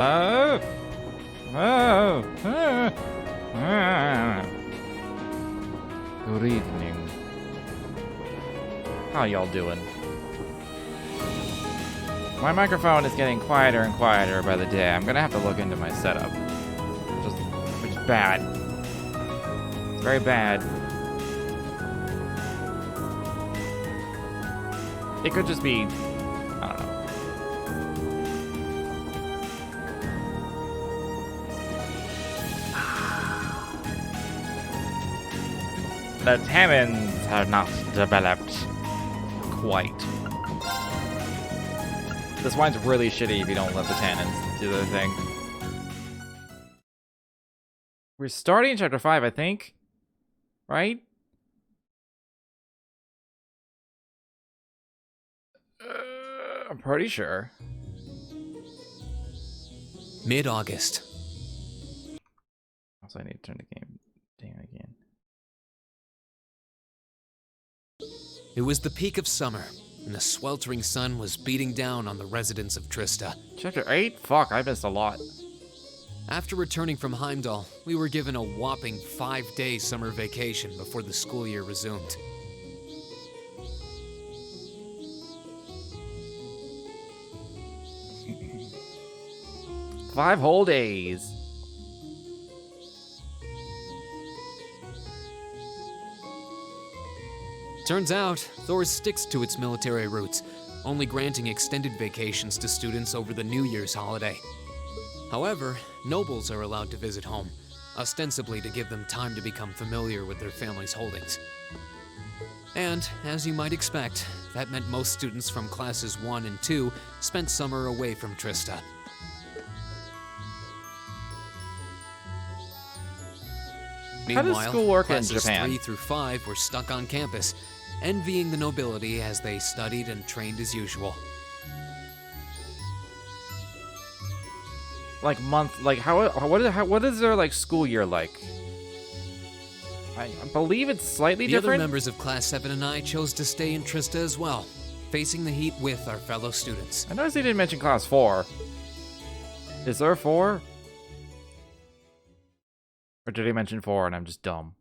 Hello? Oh. Good evening. How y'all doing? My microphone is getting quieter and quieter by the day. I'm gonna have to look into my setup. Which is bad. It's very bad. It could just be, I don't know. The tannins have not developed quite. This wine's really shitty if you don't let the tannins do their thing. We're starting chapter 5, I think. Right? I'm pretty sure. Mid-August. Also, I need to turn the game down again. It was the peak of summer, and the sweltering sun was beating down on the residents of Trista. Chapter 8? Fuck, I missed a lot. After returning from Heimdall, we were given a whopping 5-day summer vacation before the school year resumed. Five whole days. Turns out, Thor sticks to its military roots, only granting extended vacations to students over the New Year's holiday. However, nobles are allowed to visit home, ostensibly to give them time to become familiar with their family's holdings. And, as you might expect, that meant most students from classes 1 and 2 spent summer away from Trista. How does school work in classes Japan? 3 through 5 were stuck on campus, envying the nobility as they studied and trained as usual. Like what is their like school year like? I believe it's slightly The different. other members of Class 7 and I chose to stay in Trista as well, facing the heat with our fellow students. I noticed they didn't mention class 4. Is there 4? Or did he mention 4 and I'm just dumb?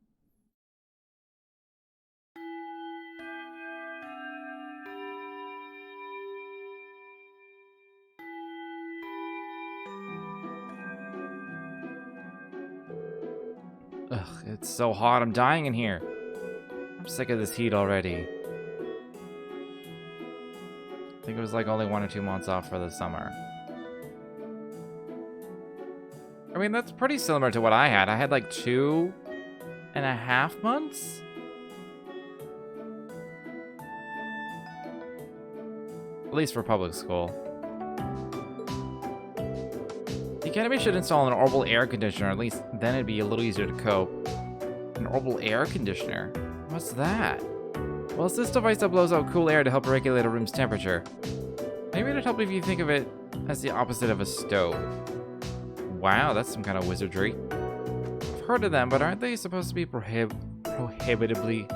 Ugh, it's so hot. I'm dying in here. I'm sick of this heat already. I think it was like only 1 or 2 months off for the summer. I mean, that's pretty similar to what I had. I had like 2.5 months? At least for public school. The Academy should install an orbital air conditioner, at least then it'd be a little easier to cope. An orbital air conditioner? What's that? Well, it's this device that blows out cool air to help regulate a room's temperature. Maybe it'd help if you think of it as the opposite of a stove. Wow, that's some kind of wizardry. I've heard of them, but aren't they supposed to be prohibitively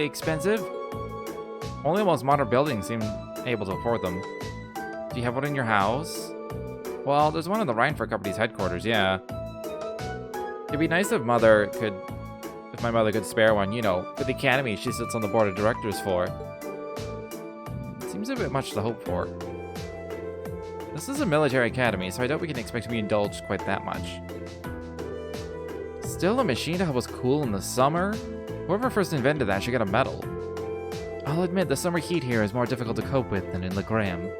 expensive? Only the most modern buildings seem able to afford them. Do you have one in your house? Well, there's one in the Reinford Company's headquarters, yeah. It'd be nice if my mother could spare one, you know, for the academy she sits on the board of directors for. It seems a bit much to hope for. This is a military academy, so I doubt we can expect to be indulged quite that much. Still a machine to help us cool in the summer? Whoever first invented that should get a medal. I'll admit the summer heat here is more difficult to cope with than in Legram.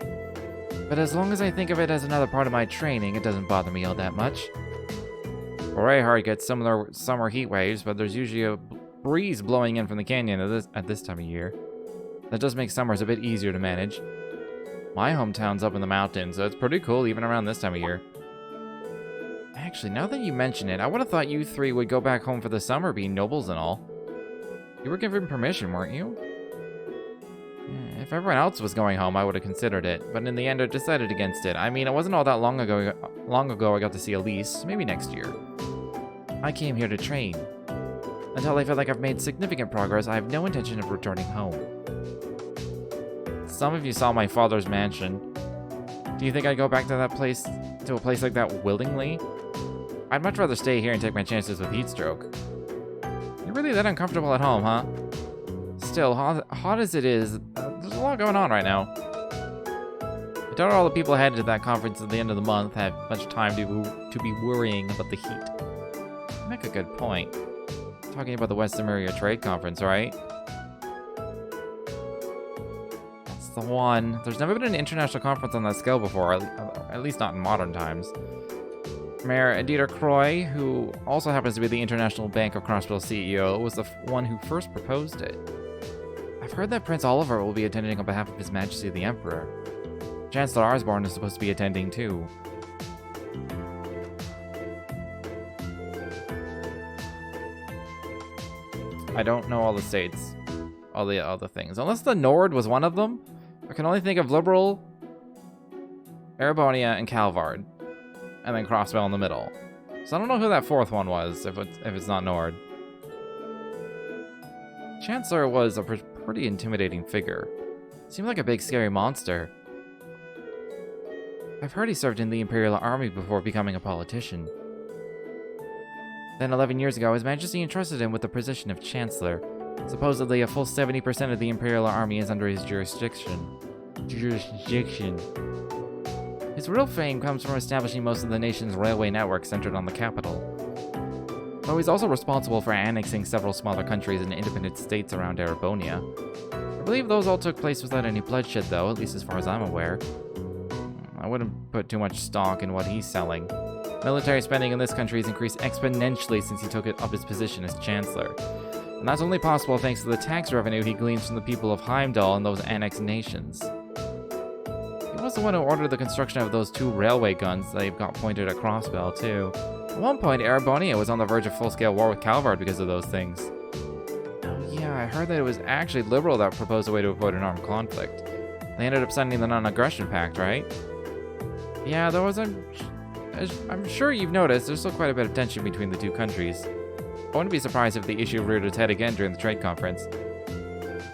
But as long as I think of it as another part of my training, it doesn't bother me all that much. Rayhard gets similar summer heat waves, but there's usually a breeze blowing in from the canyon at this time of year. That does make summers a bit easier to manage. My hometown's up in the mountains, so it's pretty cool even around this time of year. Actually, now that you mention it, I would have thought you three would go back home for the summer, being nobles and all. You were given permission, weren't you? Yeah, if everyone else was going home, I would have considered it, but in the end I decided against it. I mean, it wasn't all that long ago I got to see Elise, maybe next year. I came here to train. Until I feel like I've made significant progress, I have no intention of returning home. Some of you saw my father's mansion. Do you think I'd go back to a place like that willingly? I'd much rather stay here and take my chances with heat stroke. You're really that uncomfortable at home, huh? Still, hot as it is, there's a lot going on right now. I doubt all the people headed to that conference at the end of the month have much time to be worrying about the heat. You make a good point. Talking about the Western Area Trade Conference, right? That's the one. There's never been an international conference on that scale before, at least not in modern times. Mayor Dieter Croy, who also happens to be the International Bank of Crossville CEO, was the one who first proposed it. I've heard that Prince Oliver will be attending on behalf of His Majesty the Emperor. Chancellor Osborne is supposed to be attending too. I don't know all the states, all the other things. Unless the Nord was one of them, I can only think of Liberal, Erebonia, and Calvard, and then Crossville in the middle. So I don't know who that fourth one was, if it's not Nord. Chancellor was a pretty intimidating figure. Seemed like a big scary monster. I've heard he served in the Imperial Army before becoming a politician. Then 11 years ago, His Majesty entrusted him with the position of Chancellor. Supposedly, a full 70% of the Imperial Army is under his jurisdiction. His real fame comes from establishing most of the nation's railway network centered on the capital. Though he's also responsible for annexing several smaller countries and independent states around Erebonia. I believe those all took place without any bloodshed though, at least as far as I'm aware. I wouldn't put too much stock in what he's selling. Military spending in this country has increased exponentially since he took up his position as Chancellor. And that's only possible thanks to the tax revenue he gleans from the people of Heimdall and those annexed nations. He was the one who ordered the construction of those 2 railway guns they've got pointed at Crossbell, too. At one point, Erebonia was on the verge of full-scale war with Calvard because of those things. Oh yeah, I heard that it was actually Liberal that proposed a way to avoid an armed conflict. They ended up signing the Non-Aggression Pact, right? Yeah, there was I'm sure you've noticed, there's still quite a bit of tension between the two countries. I wouldn't be surprised if the issue reared its head again during the trade conference.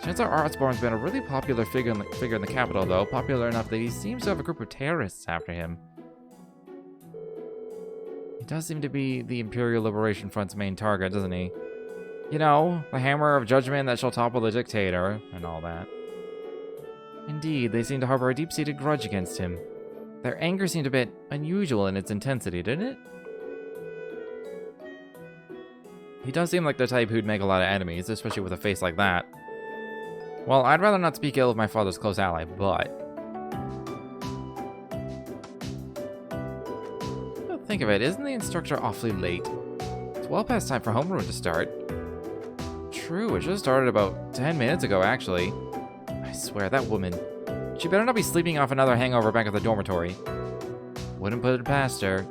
Chancellor Osborne's been a really popular figure in the capital, though, popular enough that he seems to have a group of terrorists after him. He does seem to be the Imperial Liberation Front's main target, doesn't he? You know, the hammer of judgment that shall topple the dictator, and all that. Indeed, they seem to harbor a deep-seated grudge against him. Their anger seemed a bit unusual in its intensity, didn't it? He does seem like the type who'd make a lot of enemies, especially with a face like that. Well, I'd rather not speak ill of my father's close ally, but... Well, think of it, isn't the instructor awfully late? It's well past time for homeroom to start. True, it just started about 10 minutes ago, actually. I swear, that woman... She better not be sleeping off another hangover back at the dormitory. Wouldn't put it past her.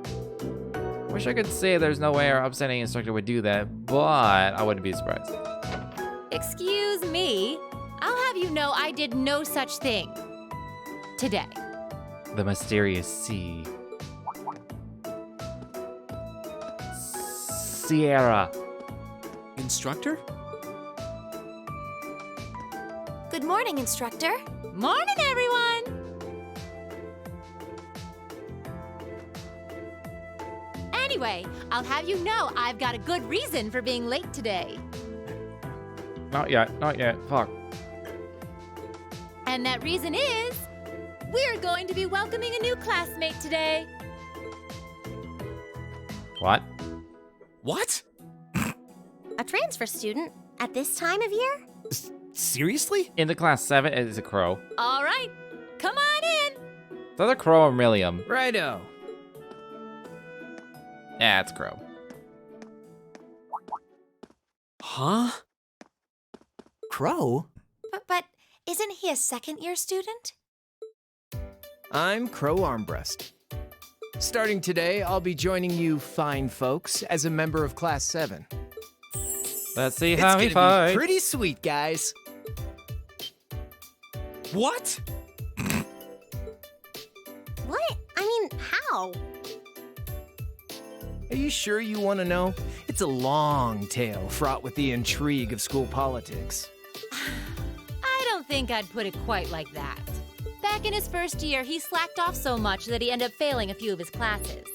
Wish I could say there's no way our upstanding instructor would do that, but I wouldn't be surprised. Excuse me. I'll have you know I did no such thing. Today. The mysterious sea. Sierra. Instructor? Good morning, instructor. Morning, everyone! Anyway, I'll have you know I've got a good reason for being late today. Not yet, fuck. And that reason is, we're going to be welcoming a new classmate today. What? What? A transfer student at this time of year? Seriously? Into class 7 is a crow. All right, come on in. It's either crow or Milliam. Righto. Yeah, it's crow. Huh? Crow? But isn't he a second-year student? I'm Crow Armbrust. Starting today, I'll be joining you fine folks as a member of Class 7. Let's see It's how he gonna be fights. pretty sweet, guys. What? What? I mean, how? Are you sure you want to know? It's a long tale fraught with the intrigue of school politics. I don't think I'd put it quite like that. back in his first year, he slacked off so much that he ended up failing a few of his classes.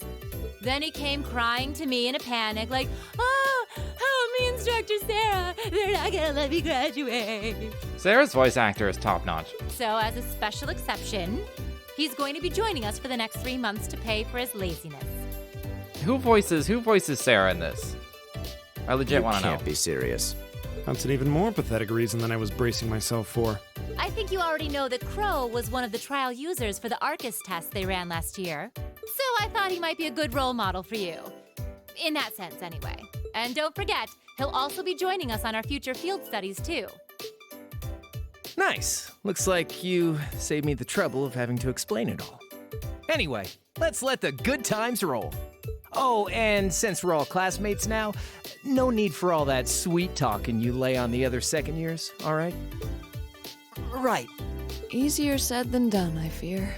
Then he came crying to me in a panic, like, "Oh, help me, Instructor Sarah. They're not gonna let me graduate." Sarah's voice actor is top-notch. So, as a special exception, he's going to be joining us for the next 3 months to pay for his laziness. Who voices Sarah in this? I legit want to know. You can't be serious. That's an even more pathetic reason than I was bracing myself for. I think you already know that Crow was one of the trial users for the Arcus test they ran last year. So I thought he might be a good role model for you. In that sense, anyway. And don't forget, he'll also be joining us on our future field studies, too. Nice. Looks like you saved me the trouble of having to explain it all. Anyway, let's let the good times roll. Oh, and since we're all classmates now, no need for all that sweet talking you lay on the other second years, all right? Right. Easier said than done, I fear.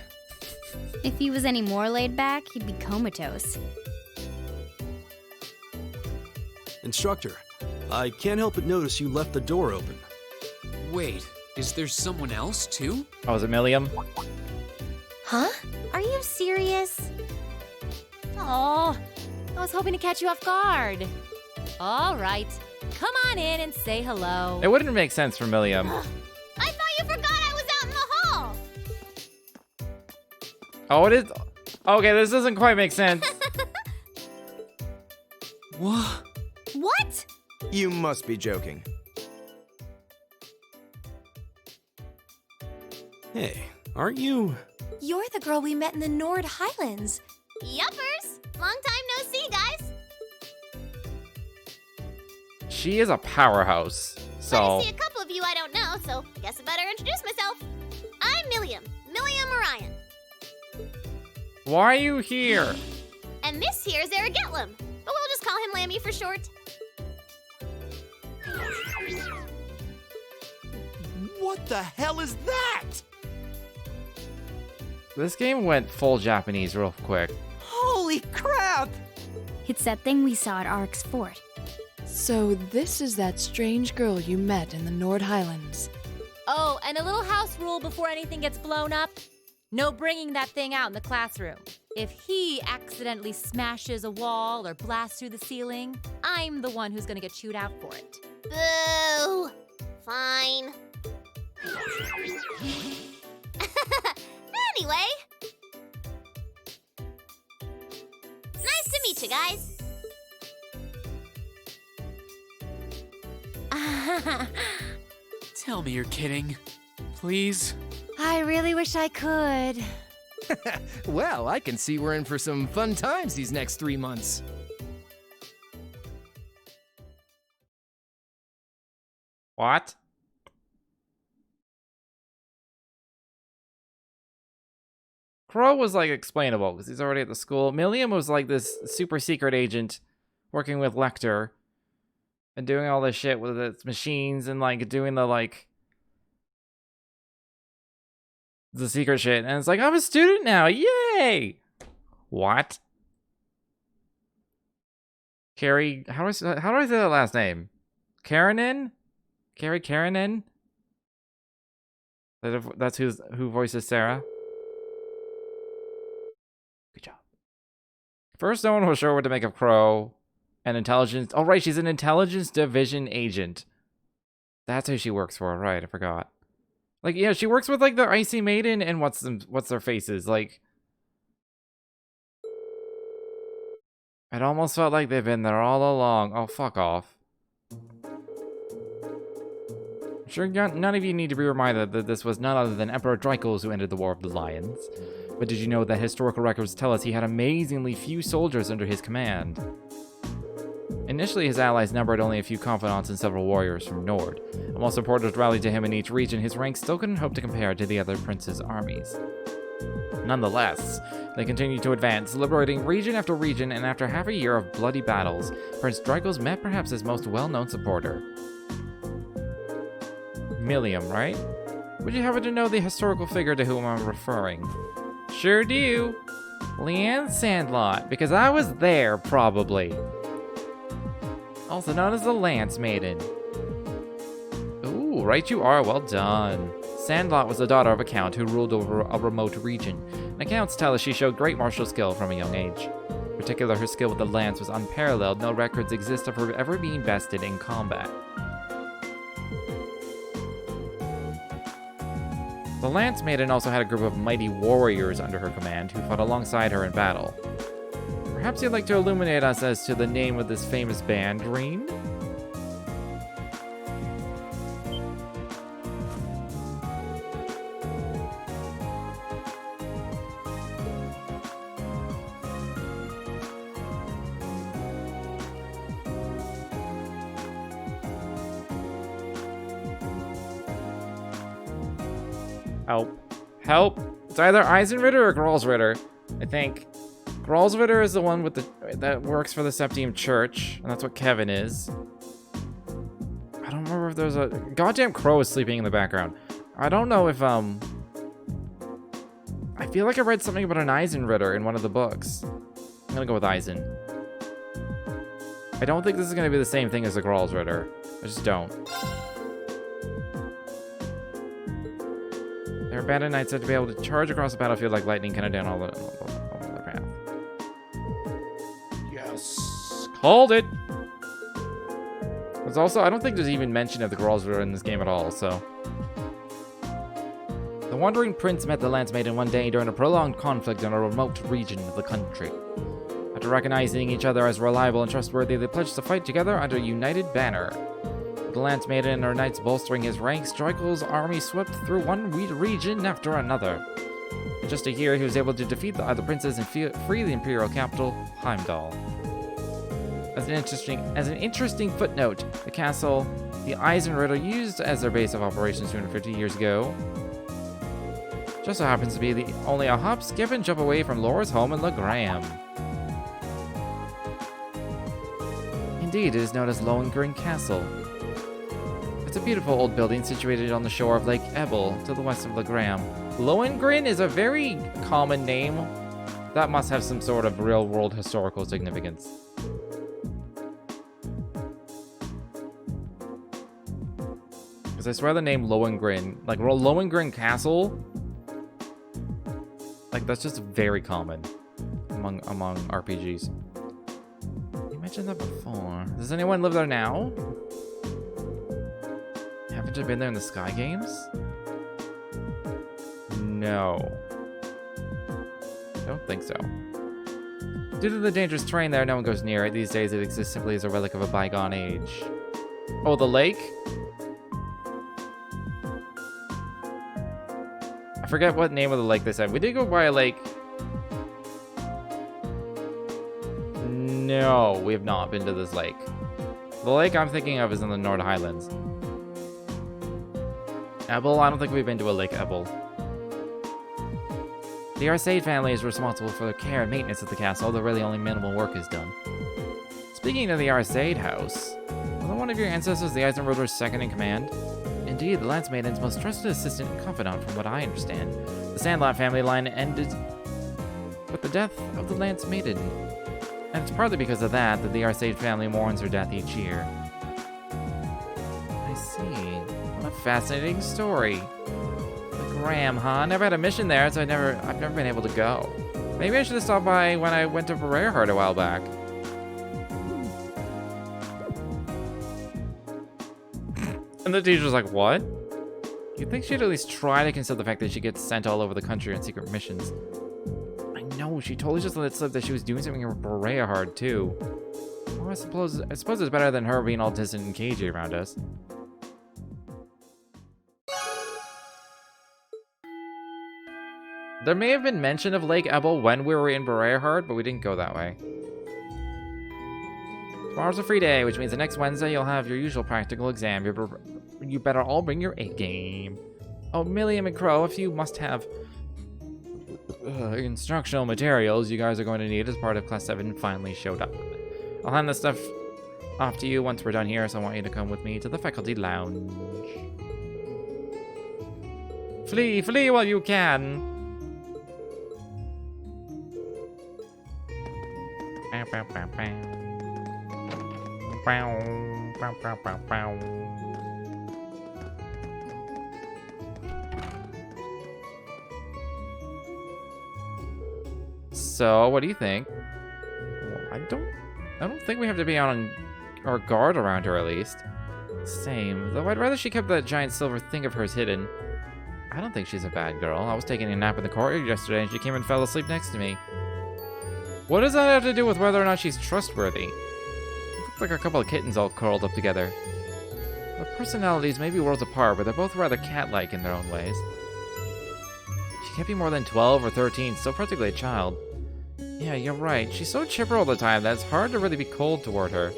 If he was any more laid back, he'd be comatose. Instructor, I can't help but notice you left the door open. Wait, is there someone else too? Oh, is it Milliam? Huh? Are you serious? Oh, I was hoping to catch you off guard. All right, come on in and say hello. It wouldn't make sense for Milliam. I thought you forgot I was out in the hall! Oh, it is. Okay, this doesn't quite make sense. What? What? You must be joking. Hey, aren't you? You're the girl we met in the Nord Highlands. Yuppers! Long time no see, guys. She is a powerhouse. So. I see a couple of you I don't know, so guess I better introduce myself. I'm Milliam Orion. Why are you here? And this here is Eric Getlam, but we'll just call him Lammy for short. What the hell is that? This game went full Japanese real quick. Holy crap! It's that thing we saw at Ark's fort. So this is that strange girl you met in the Nord Highlands. Oh, and a little house rule before anything gets blown up. No bringing that thing out in the classroom. If he accidentally smashes a wall or blasts through the ceiling, I'm the one who's gonna get chewed out for it. Boo! Fine. Anyway. Nice to meet you guys. Tell me you're kidding. Please? I really wish I could. Well, I can see we're in for some fun times these next 3 months. What? Crow was like explainable because he's already at the school. Milliam was like this super secret agent working with Lecter and doing all this shit with its machines and like doing the like the secret shit. And it's like, I'm a student now. Yay! What? Carrie, how do I say that last name? Karenin? Carrie Karenin? That's who voices Sarah. Good job. First, no one was sure what to make of Crow. An intelligence. Oh, right, she's an intelligence division agent. That's who she works for. Right, I forgot. Like, yeah, she works with like the Icy Maiden and what's their faces like. It almost felt like they've been there all along. Oh, fuck off. I'm sure none of you need to be reminded that this was none other than Emperor Drykos who ended the War of the Lions. But did you know that historical records tell us he had amazingly few soldiers under his command? Initially, his allies numbered only a few confidants and several warriors from Nord, and while supporters rallied to him in each region, his ranks still couldn't hope to compare to the other princes' armies. Nonetheless, they continued to advance, liberating region after region, and after half a year of bloody battles, Prince Drykos met perhaps his most well-known supporter. Milliam, right? Would you happen to know the historical figure to whom I'm referring? Sure do. Leanne Sandlot, because I was there, probably. Also known as the Lance Maiden. Ooh, right you are, well done. Sandlot was the daughter of a count who ruled over a remote region, and accounts tell us she showed great martial skill from a young age. In particular, her skill with the lance was unparalleled. No records exist of her ever being bested in combat. The Lance Maiden also had a group of mighty warriors under her command who fought alongside her in battle. Perhaps you'd like to illuminate us as to the name of this famous band, Rean? Help. Help! It's either Eisenritter or Grolsritter, I think. Grolsritter is the one with that works for the Septium Church, and that's what Kevin is. I don't remember if there's a... Goddamn crow is sleeping in the background. I don't know if, I feel like I read something about an Eisenritter in one of the books. I'm gonna go with Eisen. I don't think this is gonna be the same thing as the Grolsritter. I just don't. Their bandit knights said to be able to charge across the battlefield like lightning, kind of down all the path. Yes. Called it! There's also, I don't think there's even mention of the Grolsritter in this game at all, so. The Wandering Prince met the Lance Maiden one day during a prolonged conflict in a remote region of the country. After recognizing each other as reliable and trustworthy, they pledged to fight together under a united banner. The Lance Maiden and her knights bolstering his ranks, Dreikel's army swept through one region after another. And just to hear, he was able to defeat the other princes and free the imperial capital, Heimdall. As an interesting footnote, the castle the Eisenritter used as their base of operations 250 years ago just so happens to be only a hop, skip, and jump away from Laura's home in Legram. Indeed, it is known as Lohengrin Castle. It's a beautiful old building situated on the shore of Lake Ebel to the west of Legram. Lohengrin is a very common name that must have some sort of real-world historical significance. Because I swear the name Lohengrin, like Lohengrin Castle, like that's just very common among RPGs. You mentioned that before. Does anyone live there now? Haven't you been there in the Sky Games? No. Don't think so. Due to the dangerous terrain there, no one goes near it. These days it exists simply as a relic of a bygone age. Oh, the lake? I forget what name of the lake they said. We did go by a lake. No, we have not been to this lake. The lake I'm thinking of is in the Nord Highlands. Ebel? I don't think we've been to a Lake Ebel. The Arcade family is responsible for the care and maintenance of the castle, although really only minimal work is done. Speaking of the Arcade house, wasn't one of your ancestors the Eisenritter's second in command? Indeed, the Lance Maiden's most trusted assistant and confidant, from what I understand. The Sandlot family line ended with the death of the Lance Maiden. And it's partly because of that the Arcade family mourns her death each year. I see. What a fascinating story. The Graham, huh? Never had a mission there, so I've never been able to go. Maybe I should have stopped by when I went to Bererhard a while back. And the teacher's like, what? You'd think she'd at least try to conceal the fact that she gets sent all over the country on secret missions. I know, she totally just let it slip that she was doing something in Bererhard too. Well, I suppose it's better than her being all distant and cagey around us. There may have been mention of Lake Ebel when we were in Bererhard, but we didn't go that way. Tomorrow's a free day, which means the next Wednesday you'll have your usual practical exam. You better all bring your A game. Oh, Milliam and Crow, if you must have instructional materials you guys are going to need as part of Class 7 finally showed up. I'll hand this stuff off to you once we're done here, so I want you to come with me to the faculty lounge. Flee, flee while you can! So, what do you think? Well, I don't think we have to be on our guard around her, at least. Same, though I'd rather she kept that giant silver thing of hers hidden. I don't think she's a bad girl. I was taking a nap in the courtyard yesterday and she came and fell asleep next to me. What does that have to do with whether or not she's trustworthy? It looks like a couple of kittens all curled up together. Their personalities may be worlds apart, but they're both rather cat-like in their own ways. She can't be more than 12 or 13, still practically a child. Yeah, you're right. She's so chipper all the time that it's hard to really be cold toward her.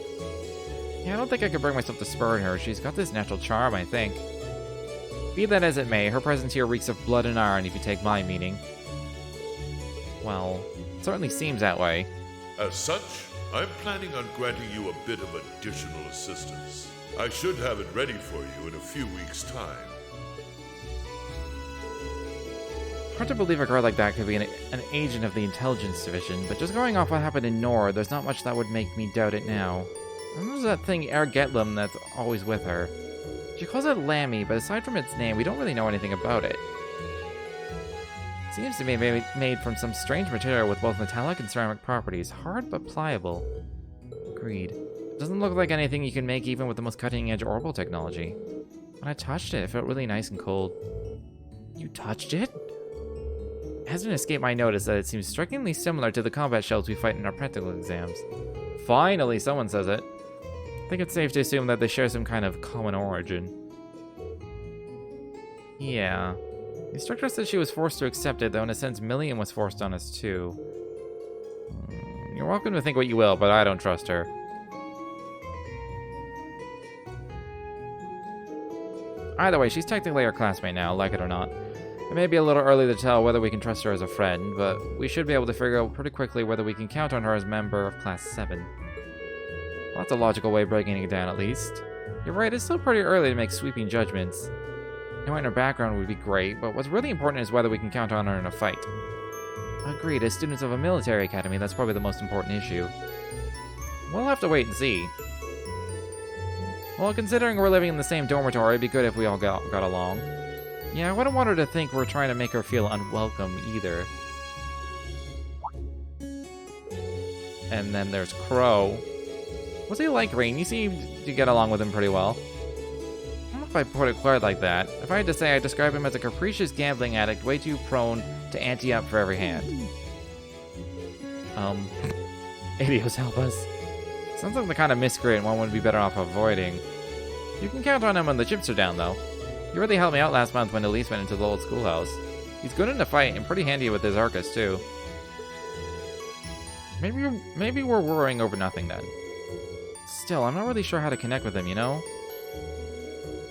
Yeah, I don't think I could bring myself to spurn her. She's got this natural charm, I think. Be that as it may, her presence here reeks of blood and iron, if you take my meaning. Well, it certainly seems that way. As such, I'm planning on granting you a bit of additional assistance. I should have it ready for you in a few weeks' time. Hard to believe a girl like that could be an agent of the intelligence division, but just going off what happened in Nord, there's not much that would make me doubt it now. And there's that thing Ergetlum that's always with her. She calls it Lammy, but aside from its name, we don't really know anything about it. It seems to be made from some strange material with both metallic and ceramic properties, hard but pliable. Agreed. It doesn't look like anything you can make even with the most cutting-edge orbital technology. When I touched it, it felt really nice and cold. You touched it? It hasn't escaped my notice that it seems strikingly similar to the combat shells we fight in our practical exams. Finally, someone says it. I think it's safe to assume that they share some kind of common origin. Yeah. The instructor said she was forced to accept it, though in a sense Milliam was forced on us too. You're welcome to think what you will, but I don't trust her. Either way, she's technically our classmate now, like it or not. It may be a little early to tell whether we can trust her as a friend, but we should be able to figure out pretty quickly whether we can count on her as a member of Class 7. Well, that's a logical way of breaking it down, at least. You're right, it's still pretty early to make sweeping judgments. Knowing her background would be great, but what's really important is whether we can count on her in a fight. Agreed, as students of a military academy, that's probably the most important issue. We'll have to wait and see. Well, considering we're living in the same dormitory, it'd be good if we all got along. Yeah, I wouldn't want her to think we're trying to make her feel unwelcome, either. And then there's Crow. What's he like, Rean? You seem to get along with him pretty well. I don't know if I put it quite like that. If I had to say, I'd describe him as a capricious gambling addict, way too prone to ante up for every hand. Idios help us. Sounds like the kind of miscreant one would be better off avoiding. You can count on him when the chips are down, though. He really helped me out last month when Elise went into the old schoolhouse. He's good in a fight and pretty handy with his Arcus, too. Maybe we're worrying over nothing, then. Still, I'm not really sure how to connect with him, you know?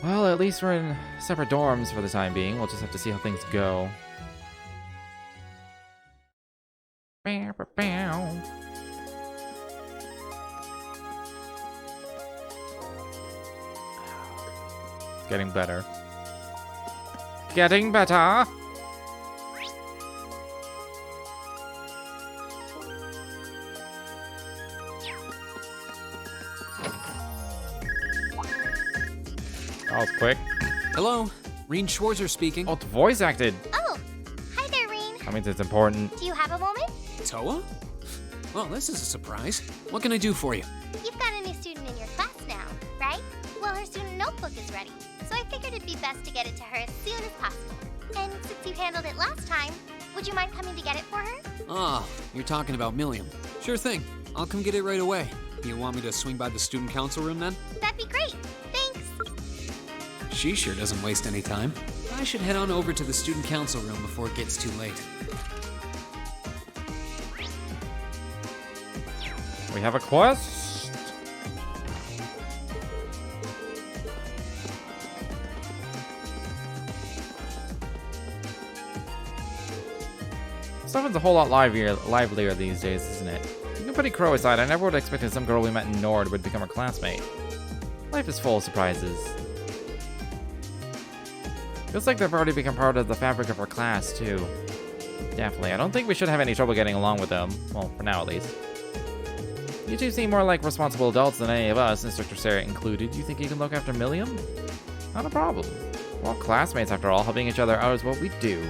Well, at least we're in separate dorms for the time being. We'll just have to see how things go. Getting better. Getting better! That was quick. Hello, Rean Schwarzer speaking. Oh, it's voice acted. Oh, hi there, Rean. That means it's important. Do you have a moment? Towa? Well, this is a surprise. What can I do for you? You've got a new student in your class now, right? Well, her student notebook is ready, so I figured it'd be best to get it to her as soon as possible. And since you handled it last time, would you mind coming to get it for her? Ah, you're talking about Milliam. Sure thing. I'll come get it right away. You want me to swing by the student council room then? That'd be great. Thanks. She sure doesn't waste any time. I should head on over to the student council room before it gets too late. We have a quest. Stuff is a whole lot livelier these days, isn't it? You can put Crow aside, I never would have expected some girl we met in Nord would become our classmate. Life is full of surprises. Feels like they've already become part of the fabric of our class, too. Definitely. I don't think we should have any trouble getting along with them. Well, for now, at least. You two seem more like responsible adults than any of us, Instructor Sarah included. You think you can look after Milliam? Not a problem. We're all classmates, after all. Helping each other out is what we do.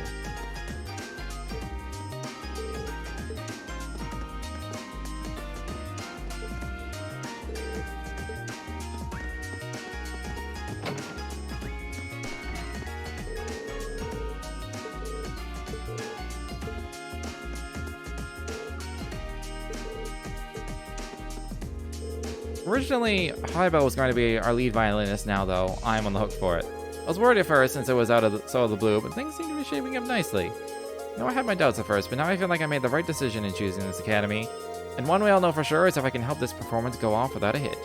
Originally, Haibel was going to be our lead violinist now, though. I'm on the hook for it. I was worried at first since it was out of the blue, but things seem to be shaping up nicely. You know, I had my doubts at first, but now I feel like I made the right decision in choosing this academy. And one way I'll know for sure is if I can help this performance go off without a hitch.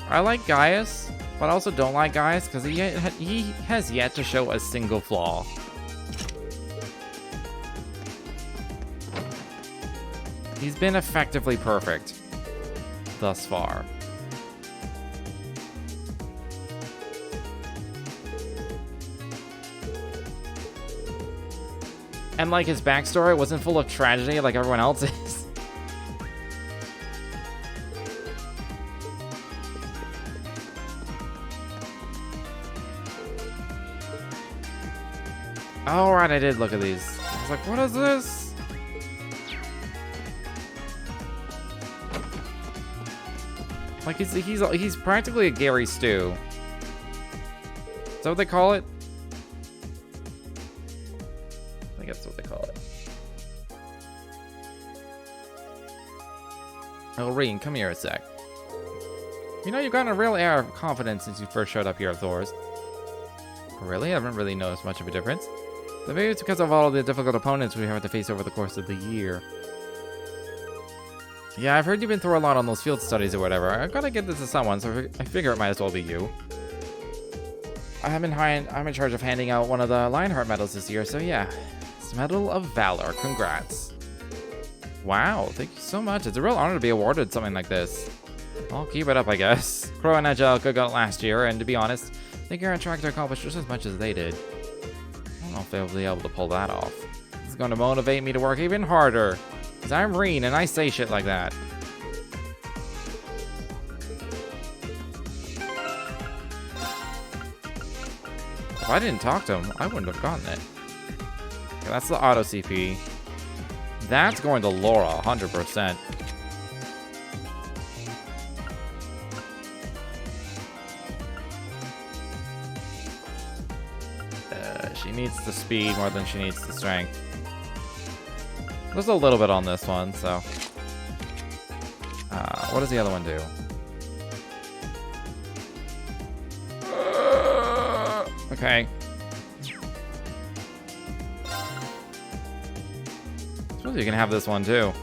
I like Gaius, but I also don't like Gaius because he has yet to show a single flaw. He's been effectively perfect thus far. And like his backstory wasn't full of tragedy like everyone else is. Oh, right, I did look at these. I was like, what is this? Like, he's practically a Gary Stew. Is that what they call it? I think that's what they call it. Oh, Rean, come here a sec. You know, you've gotten a real air of confidence since you first showed up here at Thor's. Really? I haven't really noticed much of a difference. But maybe it's because of all the difficult opponents we have to face over the course of the year. Yeah, I've heard you've been through a lot on those field studies or whatever. I've got to get this to someone, so I figure it might as well be you. I'm in charge of handing out one of the Lionheart medals this year, so yeah. It's Medal of Valor. Congrats. Wow, thank you so much. It's a real honor to be awarded something like this. I'll keep it up, I guess. Crow and Angelica got it last year, and to be honest, I think you're on track to accomplish just as much as they did. I don't know if they'll be able to pull that off. This is going to motivate me to work even harder. Because I'm Rean, and I say shit like that. If I didn't talk to him, I wouldn't have gotten it. Okay, that's the auto CP. That's going to Laura, 100%. She needs the speed more than she needs the strength. There's a little bit on this one, so. What does the other one do? Okay. I suppose you can have this one too.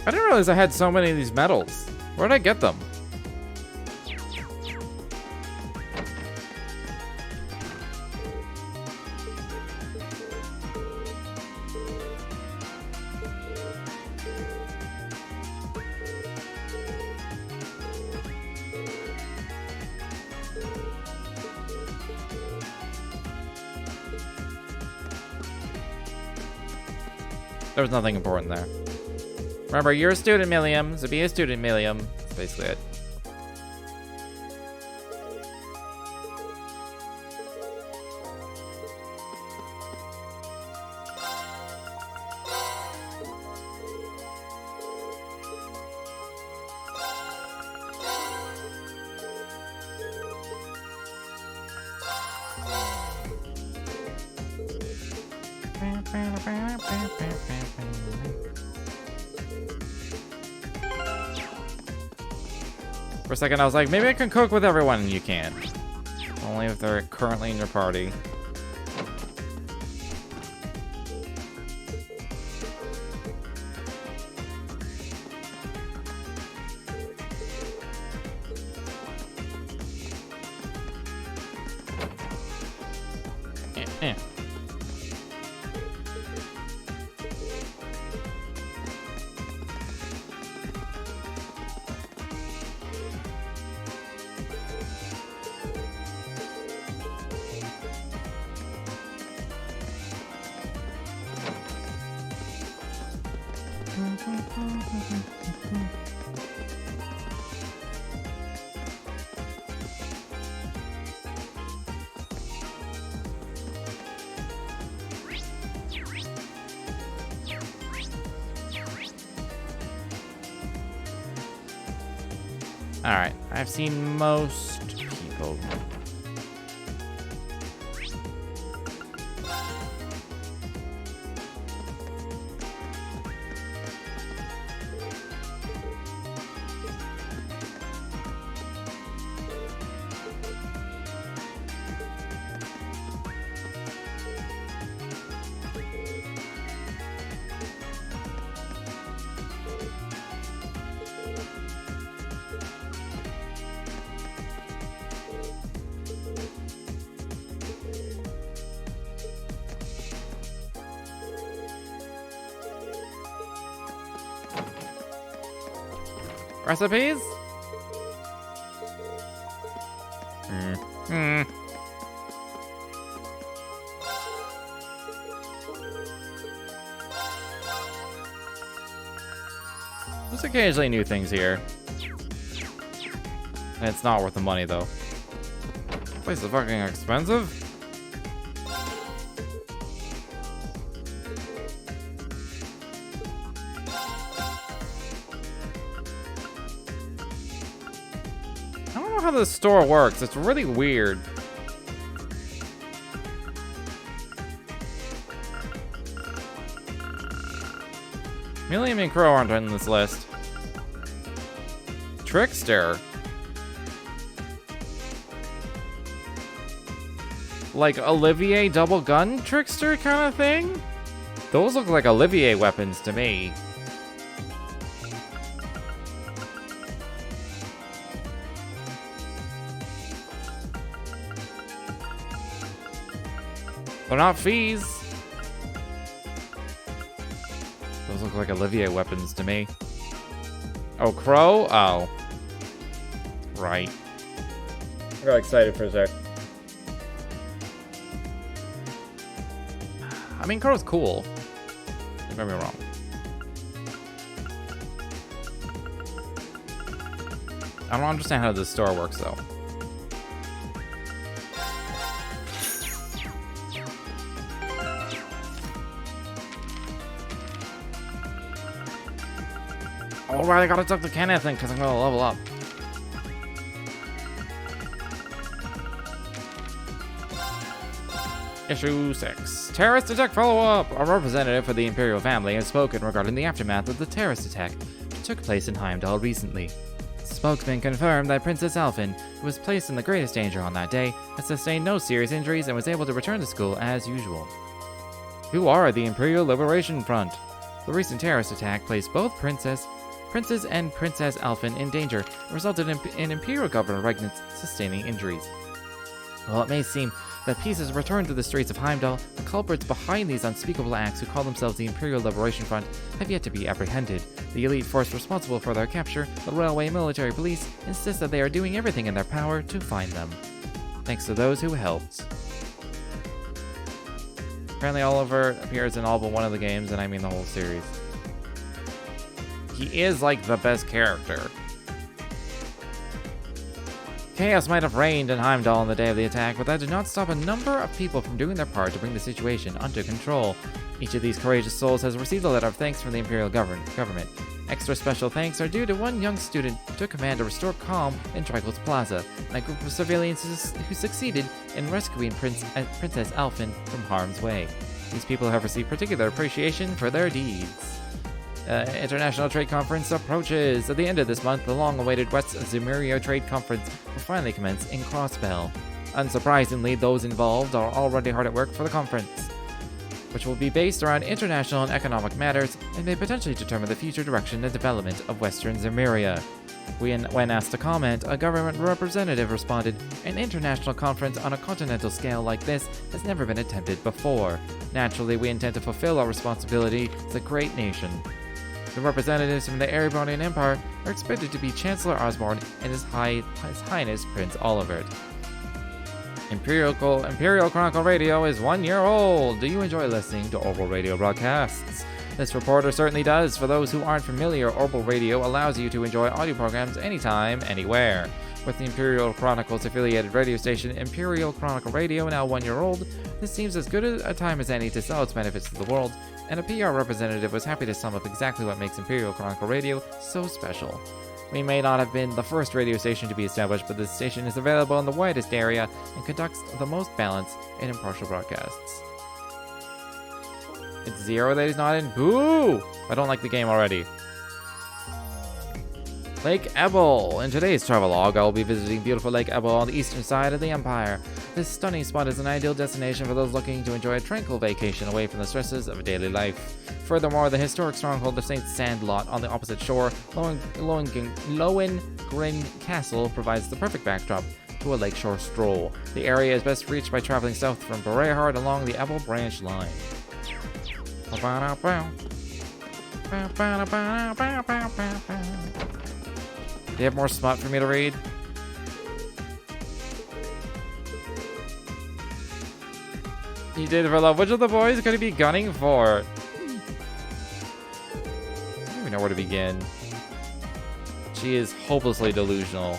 I didn't realize I had so many of these medals. Where did I get them? There was nothing important there. Remember, you're a student, Milliam, so be a student, Milliam. That's basically it. For a second, I was like, maybe I can cook with everyone, and you can't. Only if they're currently in your party. Eh. Alright, I've seen most people. Recipes? There's occasionally new things here. And it's not worth the money, though. This place is fucking expensive? I don't know how this store works. It's really weird. Milliam and Crow aren't on this list. Trickster. Like Olivier double gun trickster kind of thing? Those look like Olivier weapons to me. They're not fees. Those look like Olivier weapons to me. Oh, Crow? Oh. Right. I got excited for a sec. I mean, Crow's cool. Don't get me wrong. I don't understand how this store works, though. Alright, I gotta talk to Kenneth because I'm gonna level up. Issue 6. Terrorist attack follow-up! A representative for the Imperial family has spoken regarding the aftermath of the terrorist attack that took place in Heimdall recently. The spokesman confirmed that Princess Alphen, who was placed in the greatest danger on that day, has sustained no serious injuries and was able to return to school as usual. Who are the Imperial Liberation Front? The recent terrorist attack placed both Princess and Princess Alphen in danger and resulted in Imperial Governor Regnitz sustaining injuries. While it may seem that peace has returned to the streets of Heimdall, the culprits behind these unspeakable acts who call themselves the Imperial Liberation Front have yet to be apprehended. The elite force responsible for their capture, the Railway Military Police, insist that they are doing everything in their power to find them. Thanks to those who helped. Apparently Oliver appears in all but one of the games, and I mean the whole series. He is like the best character. Chaos might have reigned in Heimdall on the day of the attack, but that did not stop a number of people from doing their part to bring the situation under control. Each of these courageous souls has received a letter of thanks from the Imperial government. Extra special thanks are due to one young student who took command to restore calm in Tricles Plaza, and a group of civilians who succeeded in rescuing Princess Alphen from harm's way. These people have received particular appreciation for their deeds. International Trade Conference approaches. At the end of this month, the long-awaited West Zemuria Trade Conference will finally commence in Crossbell. Unsurprisingly, those involved are already hard at work for the conference, which will be based around international and economic matters and may potentially determine the future direction and development of Western Zemuria. When asked to comment, a government representative responded, "An international conference on a continental scale like this has never been attempted before. Naturally, we intend to fulfill our responsibility as a great nation." The representatives from the Erebonian Empire are expected to be Chancellor Osborne and His Highness Prince Olivert. Imperial Chronicle Radio is 1 year old. Do you enjoy listening to Orbital Radio broadcasts? This reporter certainly does. For those who aren't familiar, Orbital Radio allows you to enjoy audio programs anytime, anywhere. With the Imperial Chronicle's affiliated radio station, Imperial Chronicle Radio, now 1 year old, this seems as good a time as any to sell its benefits to the world, and a PR representative was happy to sum up exactly what makes Imperial Chronicle Radio so special. We may not have been the first radio station to be established, but this station is available in the widest area and conducts the most balanced and impartial broadcasts. It's Zero that he's not in. Boo! I don't like the game already. Lake Ebel. In today's travelogue, I will be visiting beautiful Lake Ebel on the eastern side of the Empire. This stunning spot is an ideal destination for those looking to enjoy a tranquil vacation away from the stresses of daily life. Furthermore, the historic stronghold of St. Sandlot on the opposite shore, Lohengrin Castle, provides the perfect backdrop to a lakeshore stroll. The area is best reached by traveling south from Berehard along the Ebel branch line. Do you have more smut for me to read? You did it for love. Which of the boys could he be gunning for? I don't even know where to begin. She is hopelessly delusional.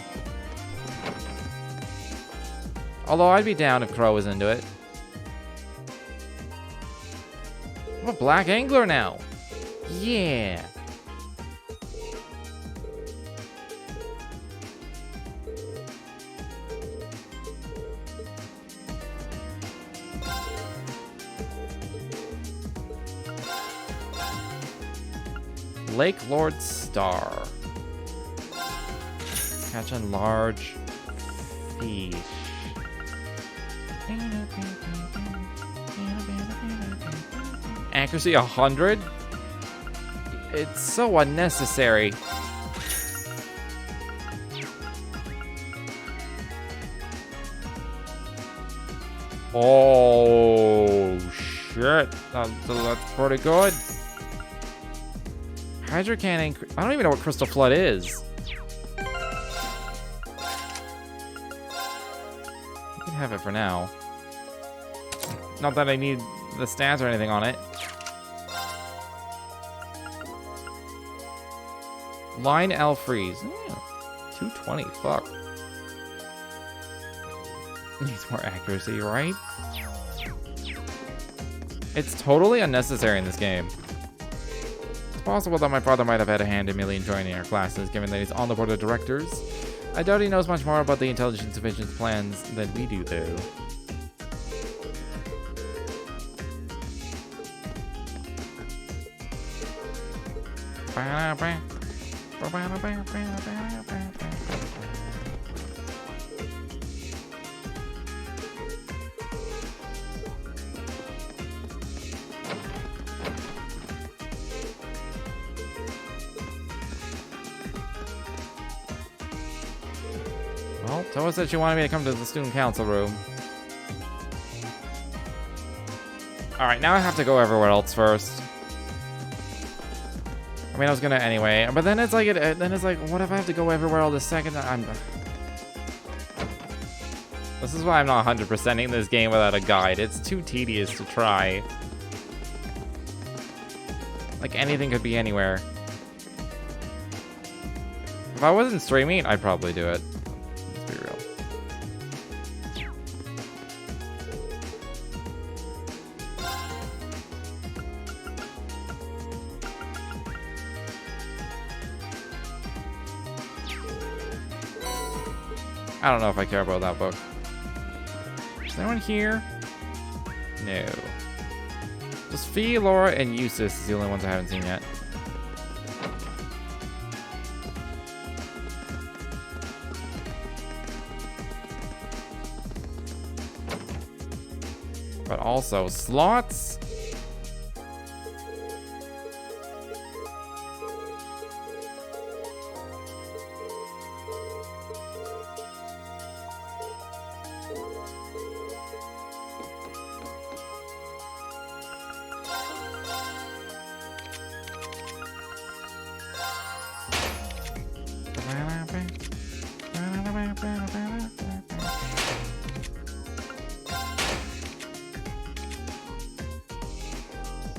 Although I'd be down if Crow was into it. I'm a black angler now. Yeah. Lake Lord Star. Catch a large fish. Accuracy 100? It's so unnecessary. Oh shit. That's pretty good. Hydro Cannon. I don't even know what Crystal Flood is. You can have it for now. Not that I need the stats or anything on it. Line L freeze. 220. Fuck. Needs more accuracy, right? It's totally unnecessary in this game. It's possible that my father might have had a hand in Millie joining our classes, given that he's on the board of directors. I doubt he knows much more about the intelligence division's plans than we do, though. Well, Towa said she wanted me to come to the student council room. Alright, now I have to go everywhere else first. I mean, I was gonna anyway, but then it's like, what if I have to go everywhere all the second? This is why I'm not 100%ing this game without a guide. It's too tedious to try. Like, anything could be anywhere. If I wasn't streaming, I'd probably do it. Let's be real. I don't know if I care about that book. Is anyone here? No. Just Fee, Laura, and Eustace is the only ones I haven't seen yet. But also slots.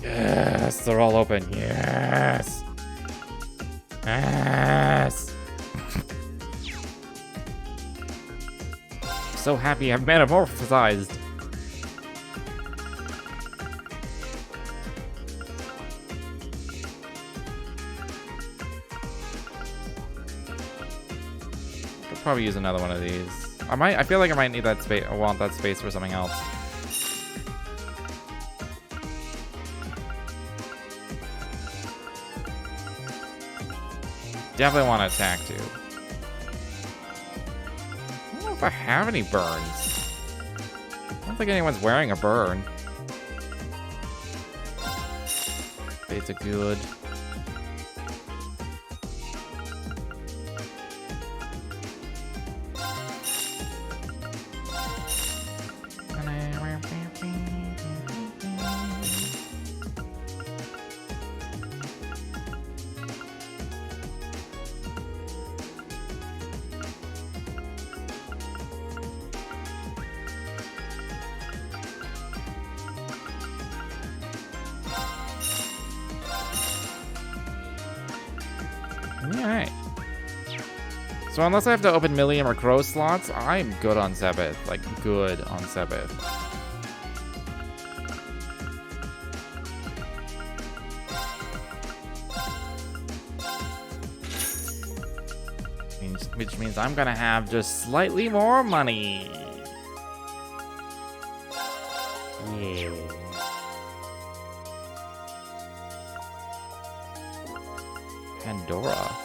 Yes, they're all open. Yes. Yes. So happy I've metamorphosized. Could probably use another one of these. I feel like I might need that space. I want that space for something else. Definitely want to attack too. I don't know if I have any burns. I don't think anyone's wearing a burn. It's a good. Alright. So unless I have to open Millium or Crow slots, I'm good on Sebeth. Like, good on Sebeth. Which means I'm gonna have just slightly more money. Yeah. Pandora.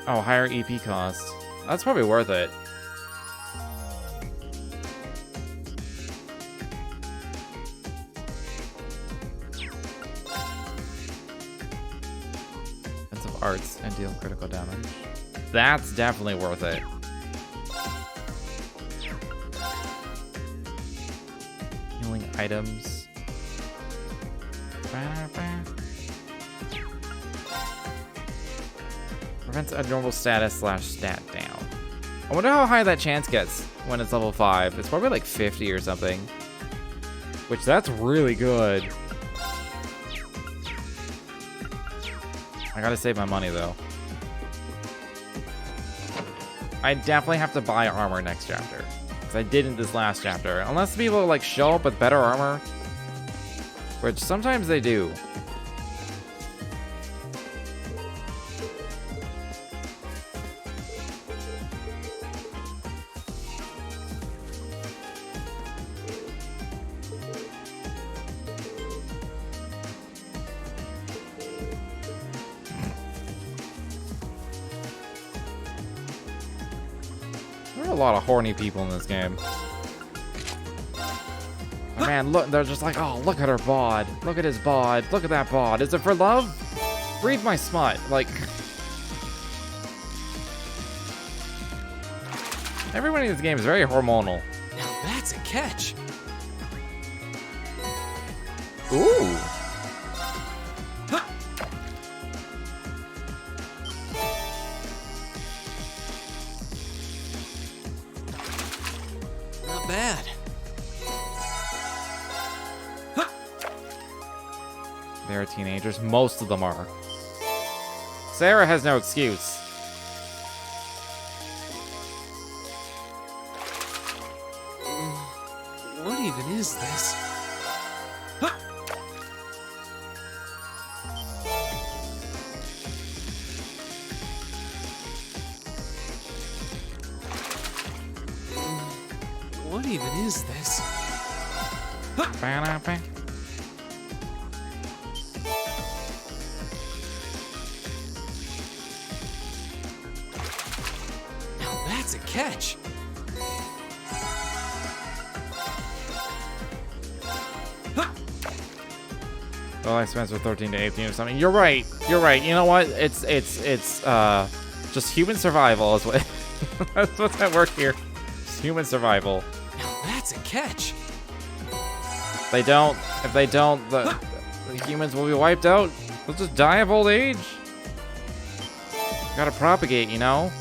Oh, higher EP cost. That's probably worth it. Defensive arts and deal critical damage. That's definitely worth it. Healing items. Prevents abnormal status / stat down. I wonder how high that chance gets when it's level 5. It's probably like 50 or something. Which, that's really good. I gotta save my money though. I definitely have to buy armor next chapter. Because I didn't this last chapter. Unless people like show up with better armor. Which sometimes they do. There are a lot of horny people in this game. Oh, man, look, they're just like, oh, look at her bod. Look at his bod. Look at that bod. Is it for love? Breathe my smut. Like, everyone in this game is very hormonal. Now that's a catch. Ooh. Not bad. They're teenagers. Most of them are. Sarah has no excuse. What even is this? What even is this? Now that's a catch. Well, I spent for 13 to 18 or something. You're right. You're right. You know what? It's just human survival is what that's what's at work here. Just human survival. Now that's a catch. If they don't, the humans will be wiped out. They'll just die of old age. Gotta propagate, you know?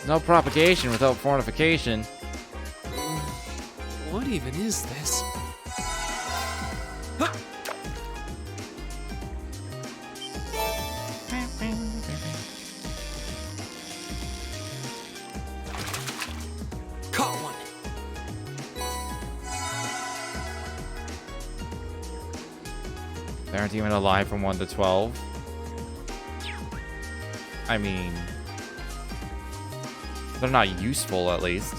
There's no propagation without fortification. What even is this? Caught one. They aren't even alive from 1 to 12. I mean, they're not useful, at least.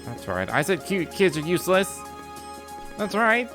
That's right. I said cute kids are useless. That's right.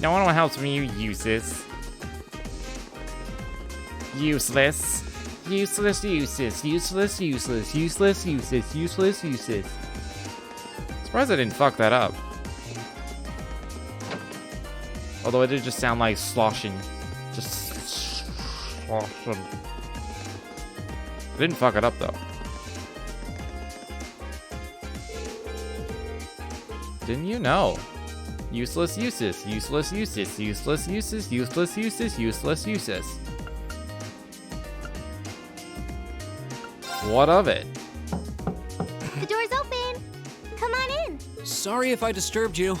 No one helps me, you useless. Useless. Useless, useless, useless, useless, useless, useless, useless, useless. Surprised I didn't fuck that up. Although it did just sound like sloshing. Just sloshing. I didn't fuck it up though. Didn't you know? Useless, useless, useless, useless, useless, useless, useless, useless, useless, useless. What of it? The door's open. Come on in. Sorry if I disturbed you.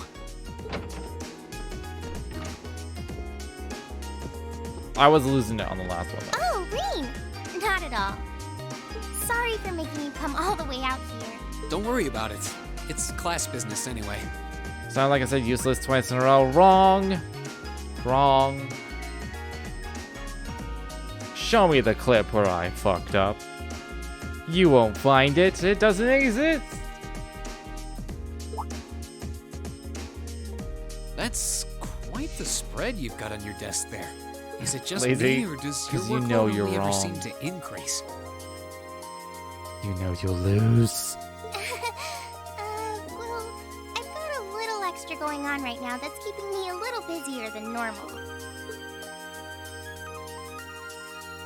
I was losing it on the last one. Oh, Rean! Not at all. Sorry for making you come all the way out here. Don't worry about it. It's class business anyway. Sound like I said useless twice in a row. Wrong. Wrong. Show me the clip where I fucked up. You won't find it. It doesn't exist. That's quite the spread you've got on your desk there. Is it just Lazy, me, or does your 'cause you workload know you're only ever wrong. seem to increase? You know you'll lose. Well, I've got a little extra going on right now that's keeping me a little busier than normal.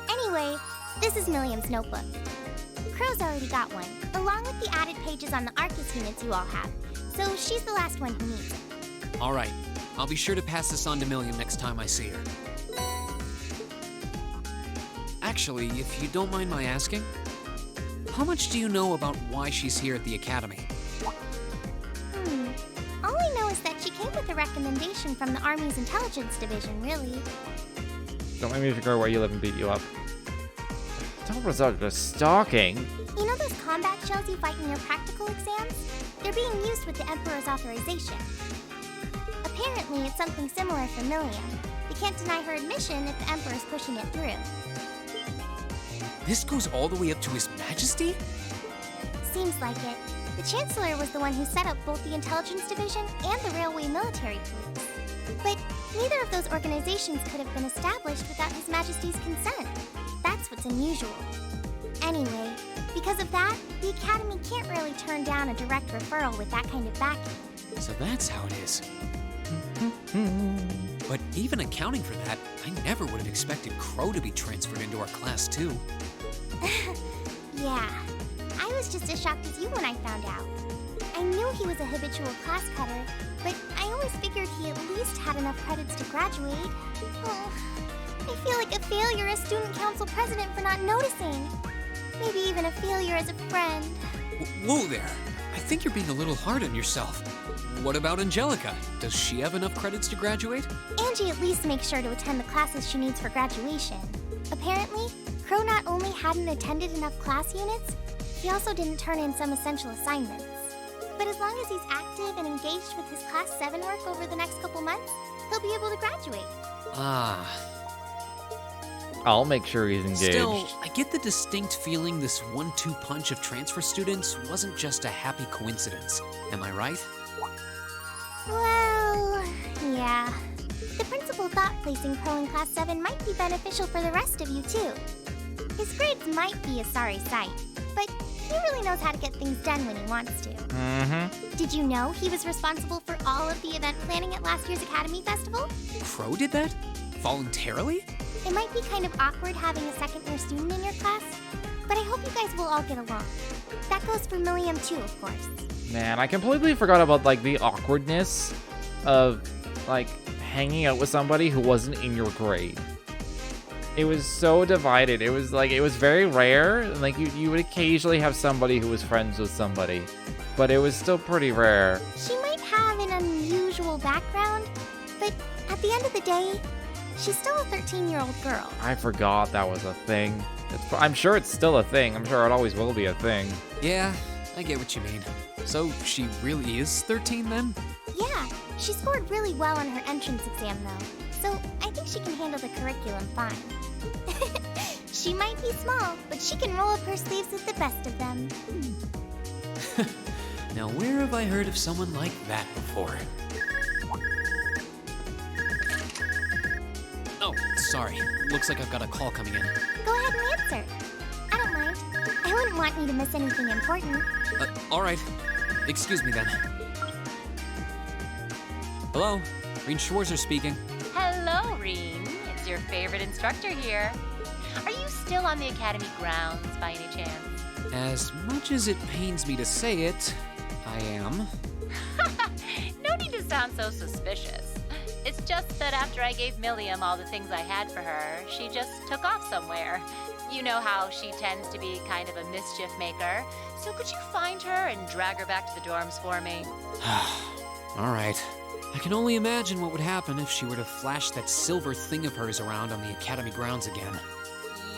Anyway, this is Milliam's notebook. Crow's already got one, along with the added pages on the Arcus units you all have, so she's the last one who needs it. All right, I'll be sure to pass this on to Milliam next time I see her. Actually, if you don't mind my asking, how much do you know about why she's here at the Academy? All I know is that she came with a recommendation from the Army's Intelligence Division, really. Don't make me figure out where you live and beat you up. Don't resort to stalking. You know those combat shells you fight in your practical exams? They're being used with the Emperor's authorization. Apparently, it's something similar for Milliam. They can't deny her admission if the Emperor's pushing it through. This goes all the way up to His Majesty? Seems like it. The Chancellor was the one who set up both the Intelligence Division and the Railway Military Police. But neither of those organizations could have been established without His Majesty's consent. That's what's unusual. Anyway, because of that, the Academy can't really turn down a direct referral with that kind of backing. So that's how it is. But even accounting for that, I never would have expected Crow to be transferred into our class too. Yeah, I was just as shocked as you when I found out. I knew he was a habitual class cutter, but I always figured he at least had enough credits to graduate. Oh, I feel like a failure as student council president for not noticing. Maybe even a failure as a friend. Whoa there! I think you're being a little hard on yourself. What about Angelica? Does she have enough credits to graduate? Angie at least makes sure to attend the classes she needs for graduation. Apparently, Crow not only hadn't attended enough class units, he also didn't turn in some essential assignments. But as long as he's active and engaged with his Class 7 work over the next couple months, he'll be able to graduate. Ah. I'll make sure he's engaged. Still, I get the distinct feeling this 1-2 punch of transfer students wasn't just a happy coincidence. Am I right? Well, yeah. The principal thought placing Crow in Class 7 might be beneficial for the rest of you, too. His grades might be a sorry sight, but he really knows how to get things done when he wants to. Mm-hmm. Did you know he was responsible for all of the event planning at last year's Academy Festival? Crow did that? Voluntarily? It might be kind of awkward having a second-year student in your class, but I hope you guys will all get along. That goes for Milliam too, of course. Man, I completely forgot about, like, the awkwardness of, like, hanging out with somebody who wasn't in your grade. It was so divided. It was, like, it was very rare. Like, you would occasionally have somebody who was friends with somebody, but it was still pretty rare. She might have an unusual background, but at the end of the day, she's still a 13-year-old girl. I forgot that was a thing. I'm sure it's still a thing. I'm sure it always will be a thing. Yeah, I get what you mean. So she really is 13 then? Yeah, she scored really well on her entrance exam though, so I think she can handle the curriculum fine. She might be small, but she can roll up her sleeves with the best of them. Now where have I heard of someone like that before? Oh, sorry. Looks like I've got a call coming in. Go ahead and answer. I don't mind. I wouldn't want you to miss anything important. Alright. Excuse me then. Hello? Rean Schwarzer speaking. Hello, Rean. It's your favorite instructor here. Are you still on the Academy grounds by any chance? As much as it pains me to say it, I am. No need to sound so suspicious. It's just that after I gave Milliam all the things I had for her, she just took off somewhere. You know how she tends to be kind of a mischief maker. So could you find her and drag her back to the dorms for me? Alright. I can only imagine what would happen if she were to flash that silver thing of hers around on the Academy grounds again.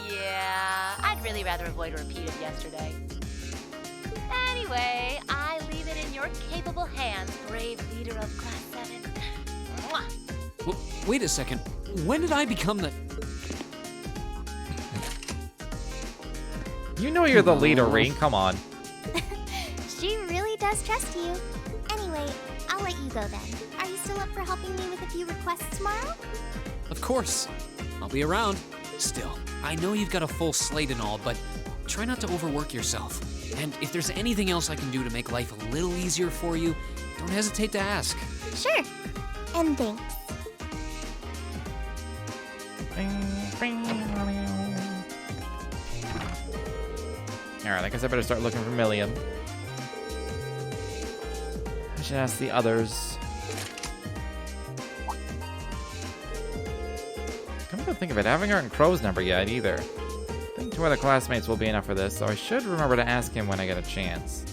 Yeah, I'd really rather avoid a repeat of yesterday. Anyway, I leave it in your capable hands, brave leader of Class 7. Mwah! Wait a second. When did I become the... You know you're the leader, Rean. Come on. She really does trust you. Anyway, I'll let you go then. Are you still up for helping me with a few requests tomorrow? Of course. I'll be around. Still, I know you've got a full slate and all, but try not to overwork yourself. And if there's anything else I can do to make life a little easier for you, don't hesitate to ask. Sure. And thanks. Alright, I guess I better start looking for Milliam. I should ask the others. Come to think of it, I haven't gotten Crow's number yet either. I think 2 other classmates will be enough for this, so I should remember to ask him when I get a chance.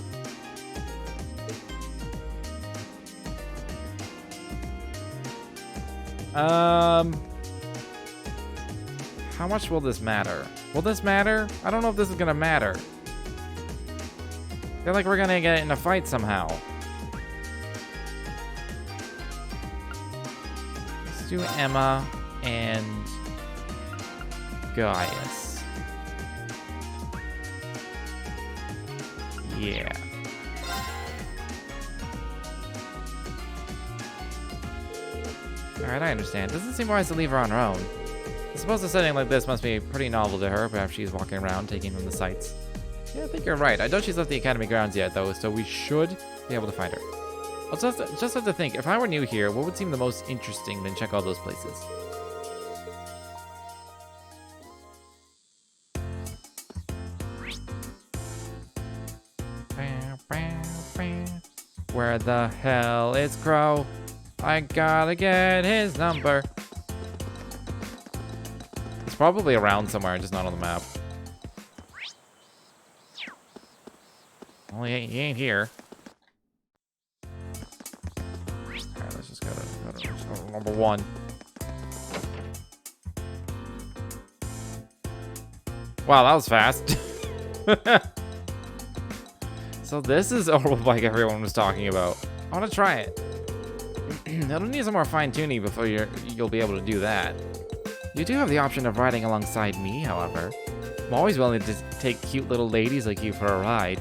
How much will this matter? Will this matter? I don't know if this is gonna matter. I feel like we're gonna get in a fight somehow. Let's do Emma and Gaius. Yeah. Alright, I understand. Doesn't seem wise to leave her on her own. I suppose a setting like this must be pretty novel to her, perhaps she's walking around taking in the sights. Yeah, I think you're right. I doubt she's left the Academy grounds yet, though, so we should be able to find her. I'll just have to think, if I were new here, what would seem the most interesting than check all those places? Where the hell is Crow? I gotta get his number. It's probably around somewhere, just not on the map. Well, he ain't here. Oh, number 1. Wow, that was fast. So this is a roll bike everyone was talking about. I want to try it. It'll need some more fine-tuning before you'll be able to do that. You do have the option of riding alongside me, however. I'm always willing to take cute little ladies like you for a ride.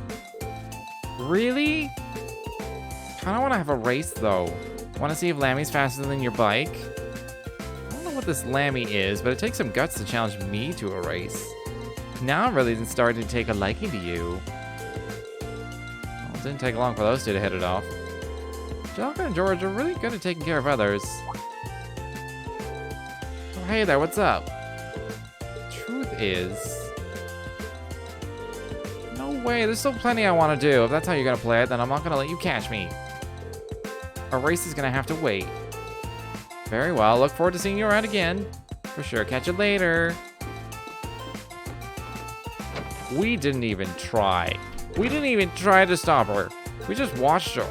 Really? Kinda wanna have a race, though. Wanna see if Lammy's faster than your bike? I don't know what this Lammy is, but it takes some guts to challenge me to a race. Now I'm really starting to take a liking to you. Well, it didn't take long for those two to hit it off. Jocko and George are really good at taking care of others. Oh, hey there, what's up? Truth is... No way, there's still plenty I want to do. If that's how you're going to play it, then I'm not going to let you catch me. Our race is going to have to wait. Very well, look forward to seeing you around again. For sure, catch you later. We didn't even try. We didn't even try to stop her. We just watched her.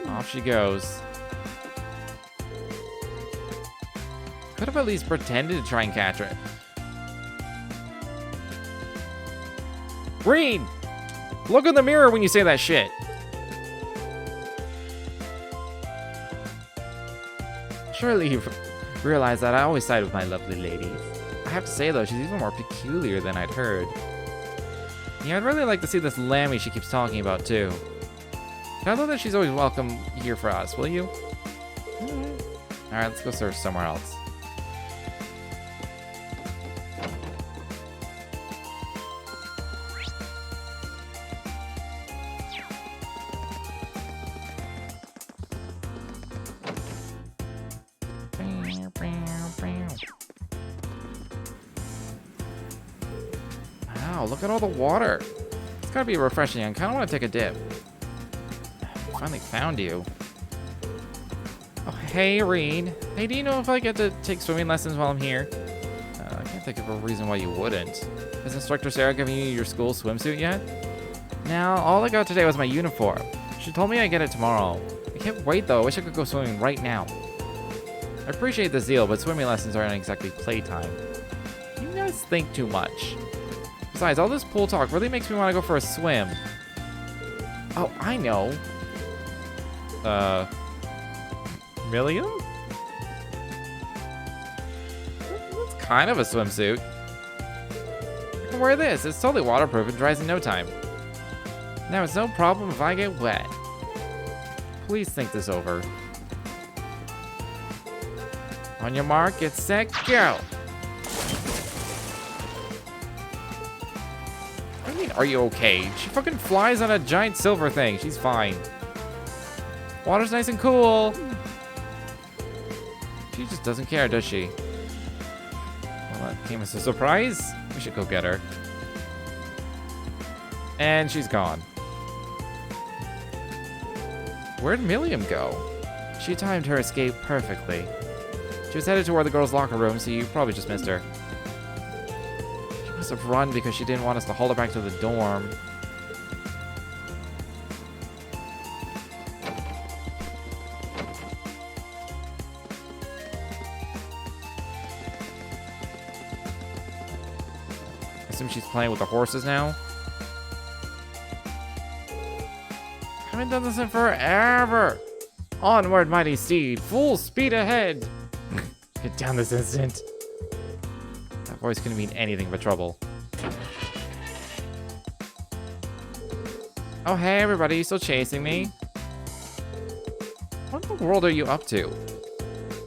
Off she goes. Could have at least pretended to try and catch her. Rean! Look in the mirror when you say that shit. Surely you've realized that I always side with my lovely ladies. I have to say though, she's even more peculiar than I'd heard. Yeah, I'd really like to see this Lammy she keeps talking about too. I know that she's always welcome here for us, will you? Alright, let's go search somewhere else. Wow, look at all the water. It's gotta be refreshing. I kinda wanna take a dip. Finally found you. Oh, hey, Rean. Hey, do you know if I get to take swimming lessons while I'm here? I can't think of a reason why you wouldn't. Has Instructor Sarah given you your school swimsuit yet? No, all I got today was my uniform. She told me I'd get it tomorrow. I can't wait, though. I wish I could go swimming right now. I appreciate the zeal, but swimming lessons aren't exactly playtime. You guys think too much. Besides, all this pool talk really makes me want to go for a swim. Oh, I know. Million? That's kind of a swimsuit. I can wear this. It's totally waterproof and dries in no time. Now, it's no problem if I get wet. Please think this over. On your mark, get set, go! I mean, are you okay? She fucking flies on a giant silver thing. She's fine. Water's nice and cool. She just doesn't care, does she? Well, that came as a surprise. We should go get her. And she's gone. Where'd Milliam go? She timed her escape perfectly. She was headed toward the girls' locker room, so you probably just missed her. She must have run because she didn't want us to haul her back to the dorm. I assume she's playing with the horses now. I haven't done this in forever. Onward, mighty steed, full speed ahead. Get down this instant. That voice couldn't mean anything but trouble. Oh, hey, everybody. You still chasing me? What in the world are you up to?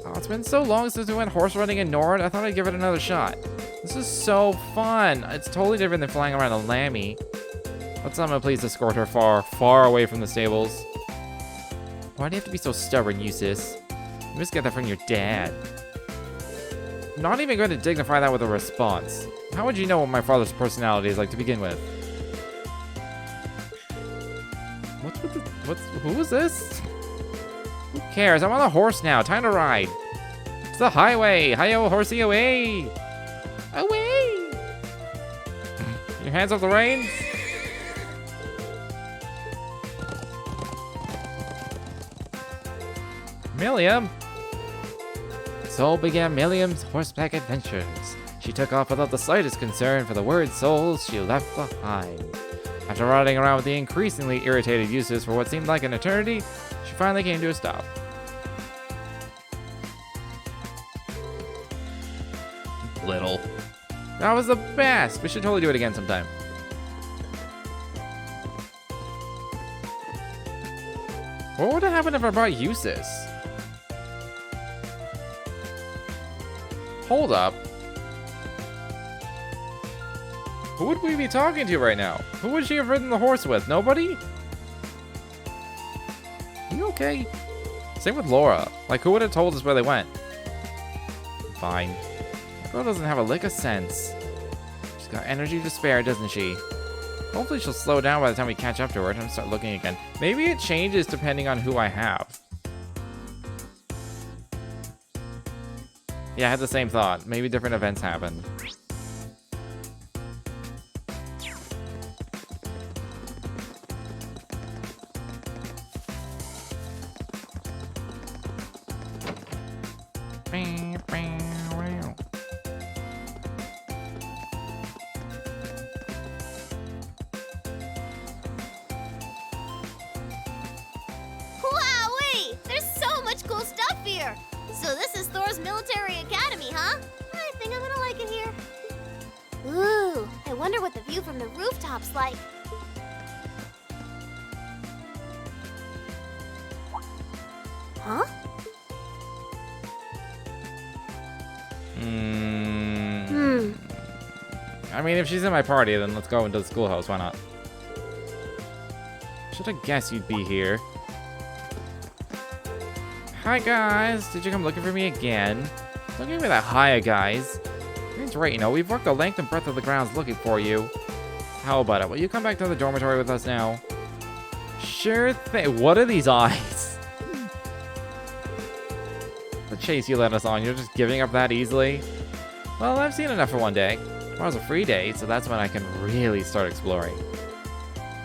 Oh, it's been so long since we went horse riding in Nord. I thought I'd give it another shot. This is so fun. It's totally different than flying around a Lammy. Let someone please escort her far, far away from the stables. Why do you have to be so stubborn, you sis? You must get that from your dad. I'm not even going to dignify that with a response. How would you know what my father's personality is like to begin with? Who is this? Who cares? I'm on a horse now. Time to ride. It's the highway. Hi-yo, horsey, away. Away. Your hands off the reins. Milliam. So began Milliam's horseback adventures. She took off without the slightest concern for the worried souls she left behind. After riding around with the increasingly irritated Eustace for what seemed like an eternity, she finally came to a stop. Little. That was the best! We should totally do it again sometime. What would have happened if I brought Eustace? Hold up. Who would we be talking to right now? Who would she have ridden the horse with? Nobody? You okay? Same with Laura. Like, who would have told us where they went? Fine. The girl doesn't have a lick of sense. She's got energy to spare, doesn't she? Hopefully she'll slow down by the time we catch up to her and start looking again. Maybe it changes depending on who I have. Yeah, I had the same thought. Maybe different events happen. Wowee! There's so much cool stuff here! So this is Thor's military academy, huh? I think I'm gonna like it here. Ooh, I wonder what the view from the rooftop's like. Huh? I mean, if she's in my party, then let's go into the schoolhouse. Why not? Should have guessed you'd be here. Hi, guys. Did you come looking for me again? Don't give me that hiya, guys. That's right, you know, we've worked the length and breadth of the grounds looking for you. How about it? Will you come back to the dormitory with us now? Sure thing. What are these eyes? The chase you let us on, you're just giving up that easily? Well, I've seen enough for one day. Tomorrow's a free day, so that's when I can really start exploring.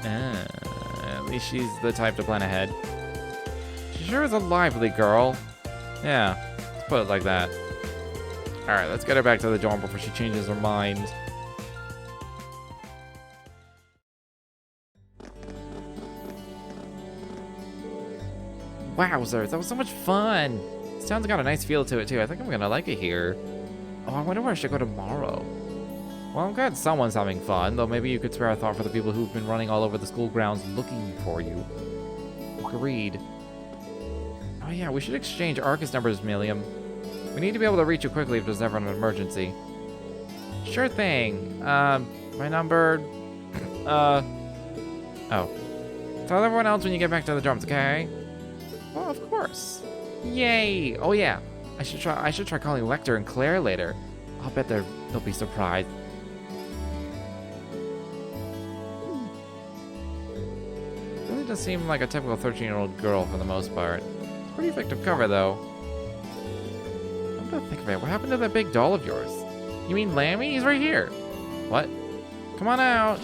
At least she's the type to plan ahead. She sure is a lively girl. Yeah, let's put it like that. Alright, let's get her back to the dorm before she changes her mind. Wowzers, that was so much fun! This town's got a nice feel to it too. I think I'm gonna like it here. Oh, I wonder where I should go tomorrow. Well, I'm glad someone's having fun, though maybe you could spare a thought for the people who've been running all over the school grounds looking for you. Agreed. Oh yeah, we should exchange Arcus numbers, Milliam. We need to be able to reach you quickly if there's ever an emergency. Sure thing. My number... Oh. Tell everyone else when you get back to the drums, okay? Well, of course. Yay! Oh yeah, I should try calling Lecter and Claire later. I'll bet they'll be surprised. Really does seem like a typical 13-year-old girl for the most part. It's pretty effective cover though. I'm gonna think of it. What happened to that big doll of yours? You mean Lammy? He's right here. What? Come on out.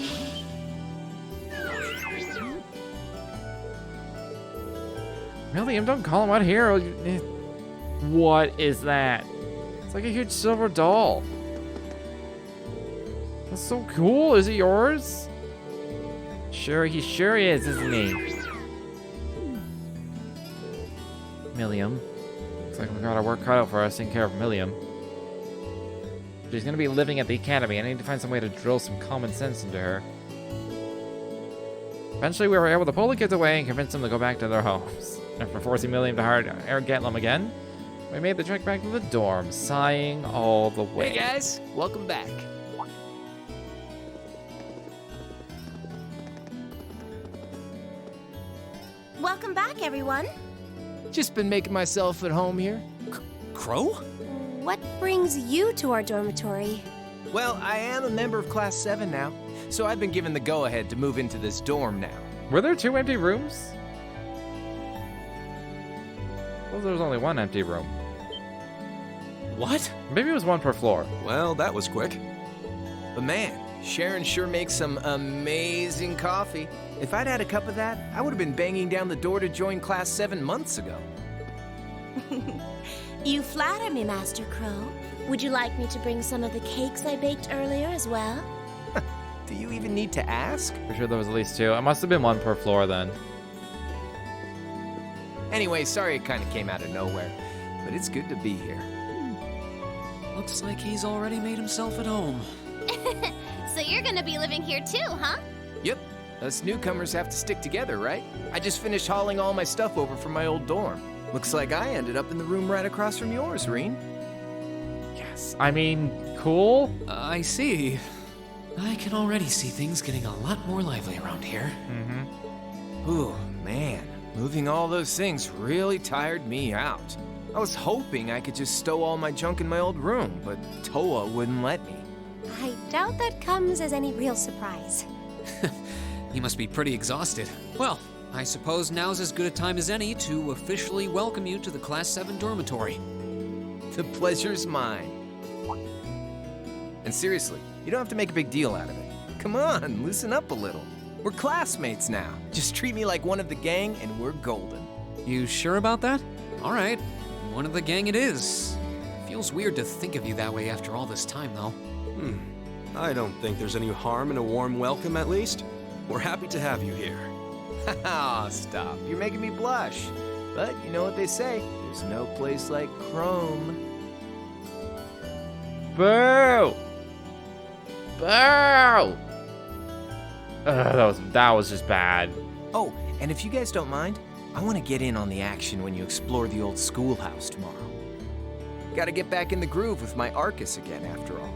Milliam, don't call him out here. What is that? It's like a huge silver doll. That's so cool. Is it yours? Sure, he sure is, isn't he? Milliam. Looks like we've got our work cut out for us taking care of Milliam. She's gonna be living at the academy. I need to find some way to drill some common sense into her. Eventually, we were able to pull the kids away and convince them to go back to their homes. After forcing Milliam to hire Eric Gatlum again, we made the trek back to the dorm, sighing all the way. Hey guys, welcome back. Welcome back, everyone. Just been making myself at home here. Crow? What brings you to our dormitory? Well, I am a member of Class 7 now, so I've been given the go-ahead to move into this dorm now. Were there 2 empty rooms? Well, there was only 1 empty room. What? Maybe it was 1 per floor. Well, that was quick. But man, Sharon sure makes some amazing coffee. If I'd had a cup of that, I would have been banging down the door to join Class 7 months ago. You flatter me, Master Crow. Would you like me to bring some of the cakes I baked earlier as well? Do you even need to ask? For sure there was at least 2. It must have been 1 per floor then. Anyway, sorry it kind of came out of nowhere, but it's good to be here. Looks like he's already made himself at home. So you're gonna be living here too, huh? Yep, us newcomers have to stick together, right? I just finished hauling all my stuff over from my old dorm. Looks like I ended up in the room right across from yours, Rean. Yes. I mean, cool? I see. I can already see things getting a lot more lively around here. Mm-hmm. Ooh, man. Moving all those things really tired me out. I was hoping I could just stow all my junk in my old room, but Towa wouldn't let me. I doubt that comes as any real surprise. He must be pretty exhausted. Well, I suppose now's as good a time as any to officially welcome you to the Class 7 dormitory. The pleasure's mine. And seriously, you don't have to make a big deal out of it. Come on, loosen up a little. We're classmates now. Just treat me like one of the gang and we're golden. You sure about that? All right, one of the gang it is. Feels weird to think of you that way after all this time, though. I don't think there's any harm in a warm welcome, at least. We're happy to have you here. Haha, stop. You're making me blush. But you know what they say, there's no place like Chrome. Boo! Boo! That was just bad. Oh, and if you guys don't mind, I want to get in on the action when you explore the old schoolhouse tomorrow. Gotta get back in the groove with my Arcus again, after all.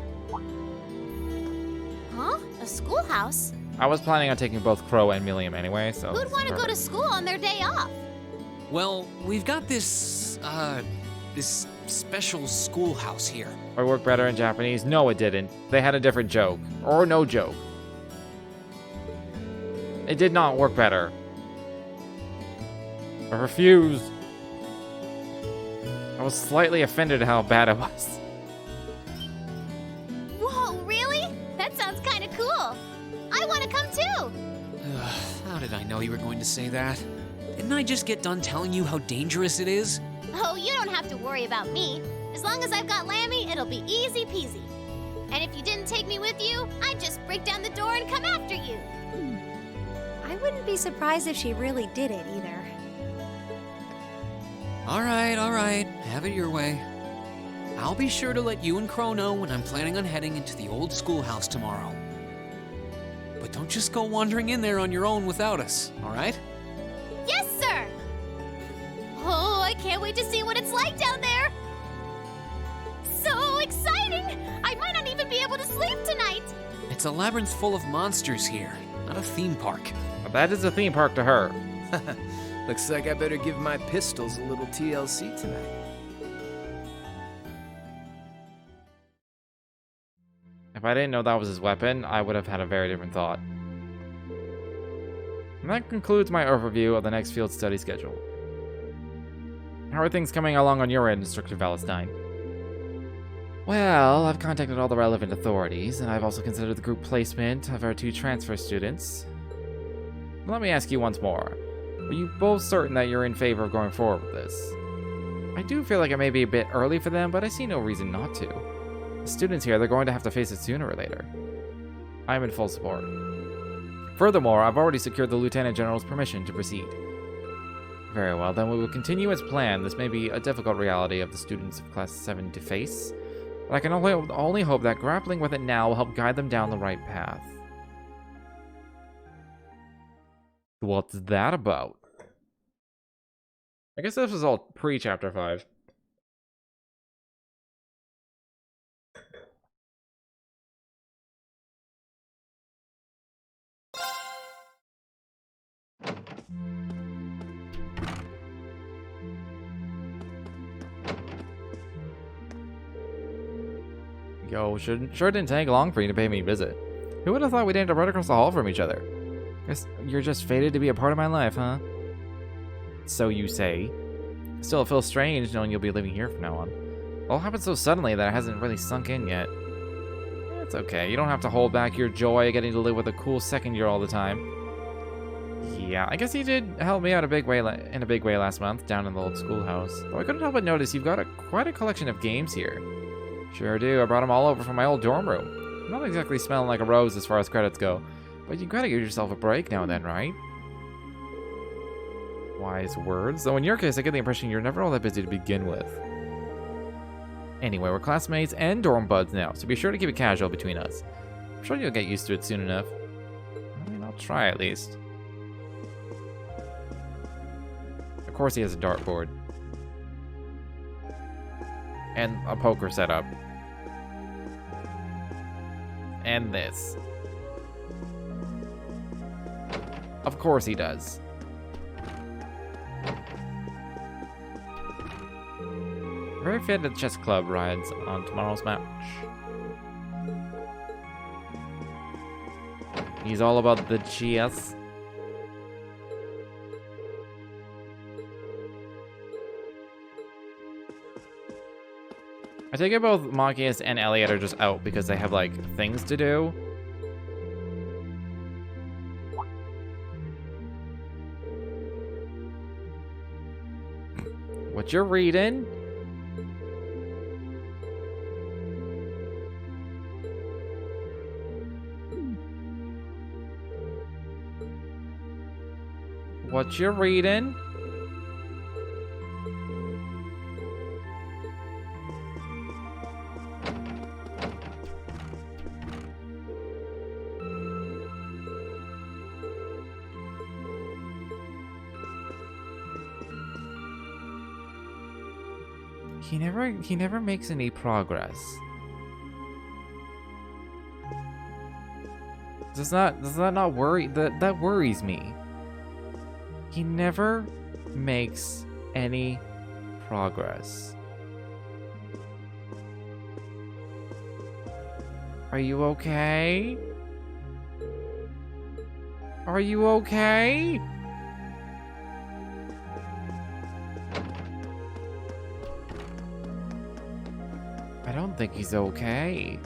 Huh? A schoolhouse? I was planning on taking both Crow and Milliam anyway, so... Who'd want to go to school on their day off? Well, we've got this special schoolhouse here. Or work better in Japanese? No, it didn't. They had a different joke. Or no joke. It did not work better. I refused. I was slightly offended at how bad it was. Whoa, really? That sounds kind of cool. I want to come too. How did I know you were going to say that? Didn't I just get done telling you how dangerous it is? Oh, you don't have to worry about me. As long as I've got Lammy, it'll be easy peasy. And if you didn't take me with you, I'd just break down the door and come after you. I wouldn't be surprised if she really did it either. All right. Have it your way. I'll be sure to let you and Crow know when I'm planning on heading into the old schoolhouse tomorrow. But don't just go wandering in there on your own without us, all right? Yes, sir! Oh, I can't wait to see what it's like down there! So exciting! I might not even be able to sleep tonight! It's a labyrinth full of monsters here, not a theme park. That is a theme park to her. Looks like I better give my pistols a little TLC tonight. If I didn't know that was his weapon, I would have had a very different thought. And that concludes my overview of the next field study schedule. How are things coming along on your end, Instructor Valentine? Well, I've contacted all the relevant authorities, and I've also considered the group placement of our 2 transfer students. Let me ask you once more. Are you both certain that you're in favor of going forward with this? I do feel like it may be a bit early for them, but I see no reason not to. The students here, they're going to have to face it sooner or later. I'm in full support. Furthermore, I've already secured the Lieutenant General's permission to proceed. Very well, then we will continue as planned. This may be a difficult reality of the students of Class 7 to face, but I can only hope that grappling with it now will help guide them down the right path. What's that about? I guess this was all pre-Chapter 5. Yo, sure didn't take long for you to pay me a visit. Who would have thought we'd end up right across the hall from each other? Guess you're just fated to be a part of my life, huh? So you say. Still, it feels strange knowing you'll be living here from now on. It all happened so suddenly that it hasn't really sunk in yet. It's okay, you don't have to hold back your joy getting to live with a cool second year all the time. Yeah, I guess you did help me out in a big way last month down in the old schoolhouse. Though I couldn't help but notice you've got a quite a collection of games here. Sure do. I brought them all over from my old dorm room. I'm not exactly smelling like a rose as far as credits go, but you gotta give yourself a break now and then, right? Wise words. Though in your case, I get the impression you're never all that busy to begin with. Anyway, we're classmates and dorm buds now, so be sure to keep it casual between us. I'm sure you'll get used to it soon enough. I mean, I'll try at least. Of course he has a dartboard. And a poker setup. And this. Of course he does. Very fit at chess club rides on tomorrow's match. He's all about the chess. I take it both Machias and Elliot are just out because they have, like, things to do. What you're reading? What you're reading? He never makes any progress. Does that not worry? That worries me. He never makes any progress. Are you okay? Are you okay? I don't think he's okay.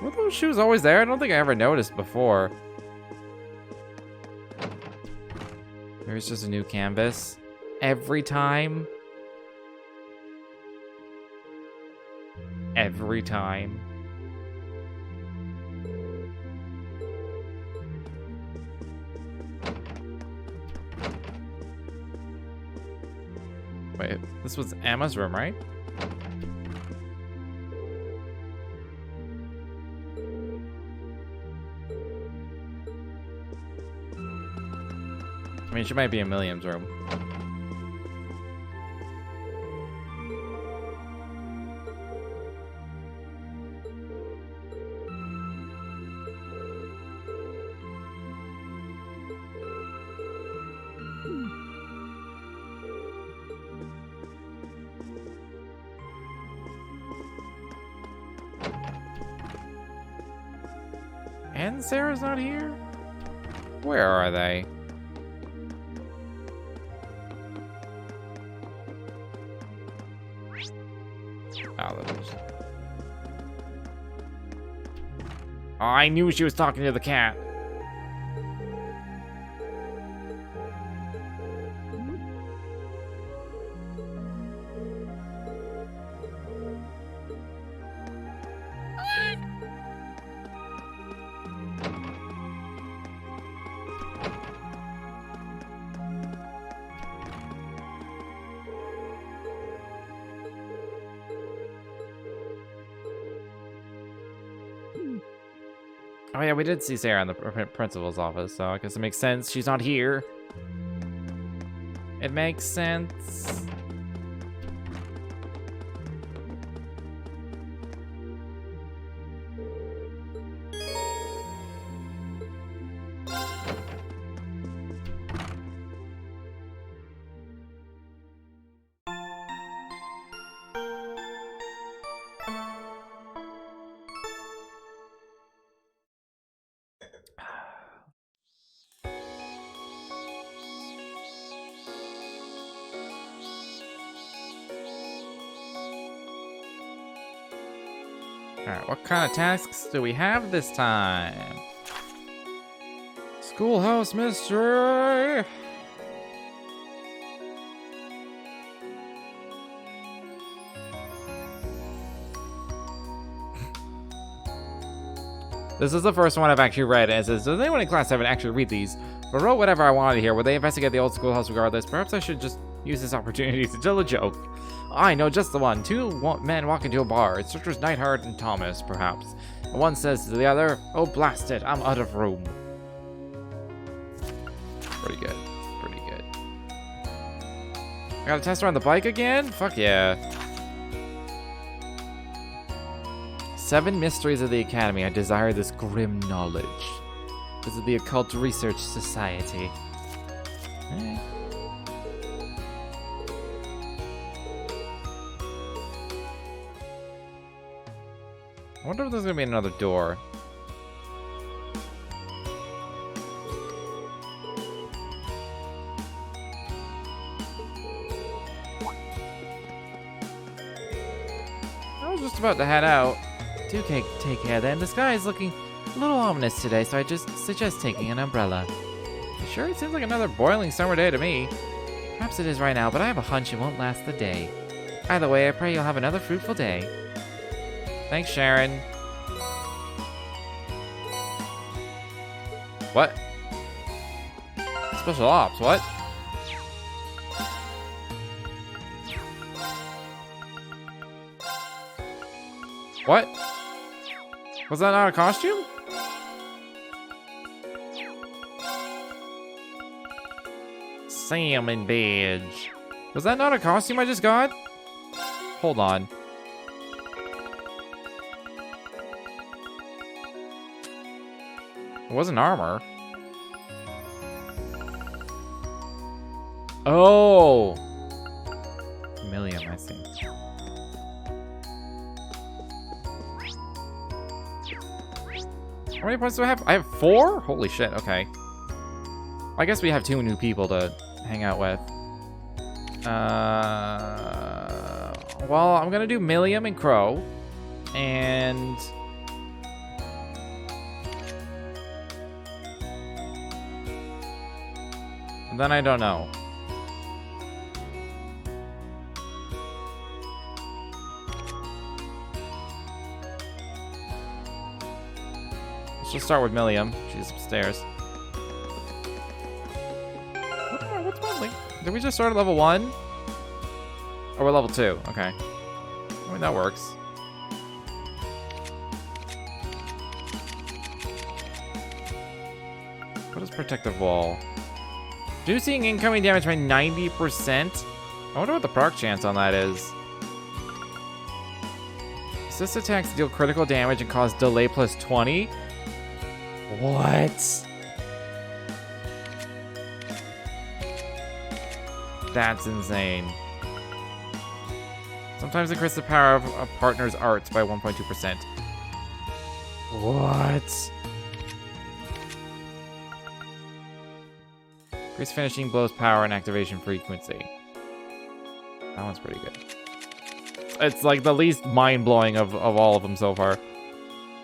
Were those shoes always there? I don't think I ever noticed before. There's just a new canvas. Every time. Every time. Wait, this was Emma's room, right? I mean, she might be in Milliam's room. And Sarah's not here? Where are they? Oh, I knew she was talking to the cat. Oh yeah, we did see Sarah in the principal's office, so I guess it makes sense. She's not here. It makes sense. Alright, what kind of tasks do we have this time? Schoolhouse mystery! This is the first one I've actually read, and it says, does anyone in class 7 actually read these? If I wrote whatever I wanted here, would they investigate the old schoolhouse regardless? Perhaps I should just use this opportunity to tell a joke. I know just the one. Two men walk into a bar. Instructors Neidhart and Thomas, perhaps. And one says to the other, oh blast it, I'm out of room. Pretty good. Pretty good. I gotta test around the bike again? Fuck yeah. 7 mysteries of the Academy. I desire this grim knowledge. Visit the Occult Research Society. Eh. I wonder if there's gonna be another door. I was just about to head out. Do take care then. The sky is looking a little ominous today, so I just suggest taking an umbrella. Sure, it seems like another boiling summer day to me. Perhaps it is right now, but I have a hunch it won't last the day. Either way, I pray you'll have another fruitful day. Thanks, Sharon. What? Special ops, what? What? Was that not a costume? Salmon badge. Was that not a costume I just got? Hold on. It wasn't armor. Oh! Million, I see. How many points do I have? I have 4? Holy shit, okay. I guess we have 2 new people to hang out with. Well, I'm gonna do Milliam and Crow. And... then I don't know. Let's just start with Milliam. She's upstairs. What's my link? Did we just start at level 1? Or we're level 2? Okay. I mean, that works. What is Protective Wall? Reducing incoming damage by 90%? I wonder what the proc chance on that is. Assist attacks deal critical damage and cause delay plus 20? What? That's insane. Sometimes increase the power of a partner's arts by 1.2%. What? Increase finishing blows power and activation frequency. That one's pretty good. It's like the least mind-blowing of all of them so far.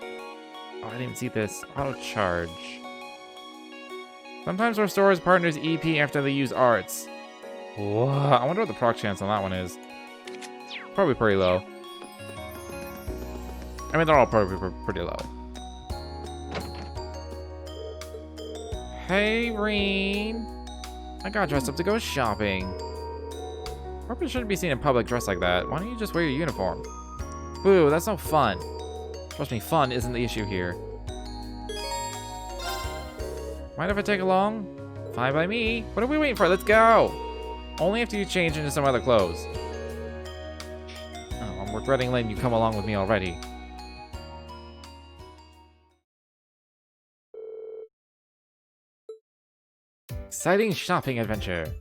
Oh, I didn't even see this. Auto charge. Sometimes restores partner's EP after they use arts. Whoa. I wonder what the proc chance on that one is. Probably pretty low. I mean, they're all probably pretty low. Hey, Rean. I got dressed up to go shopping. Probably shouldn't be seen in public dressed like that. Why don't you just wear your uniform? Boo, that's no fun. Trust me, fun isn't the issue here. Mind if I take along? Fine by me. What are we waiting for? Let's go! Only after you change into some other clothes. Oh, I'm regretting letting you come along with me already. Exciting shopping adventure.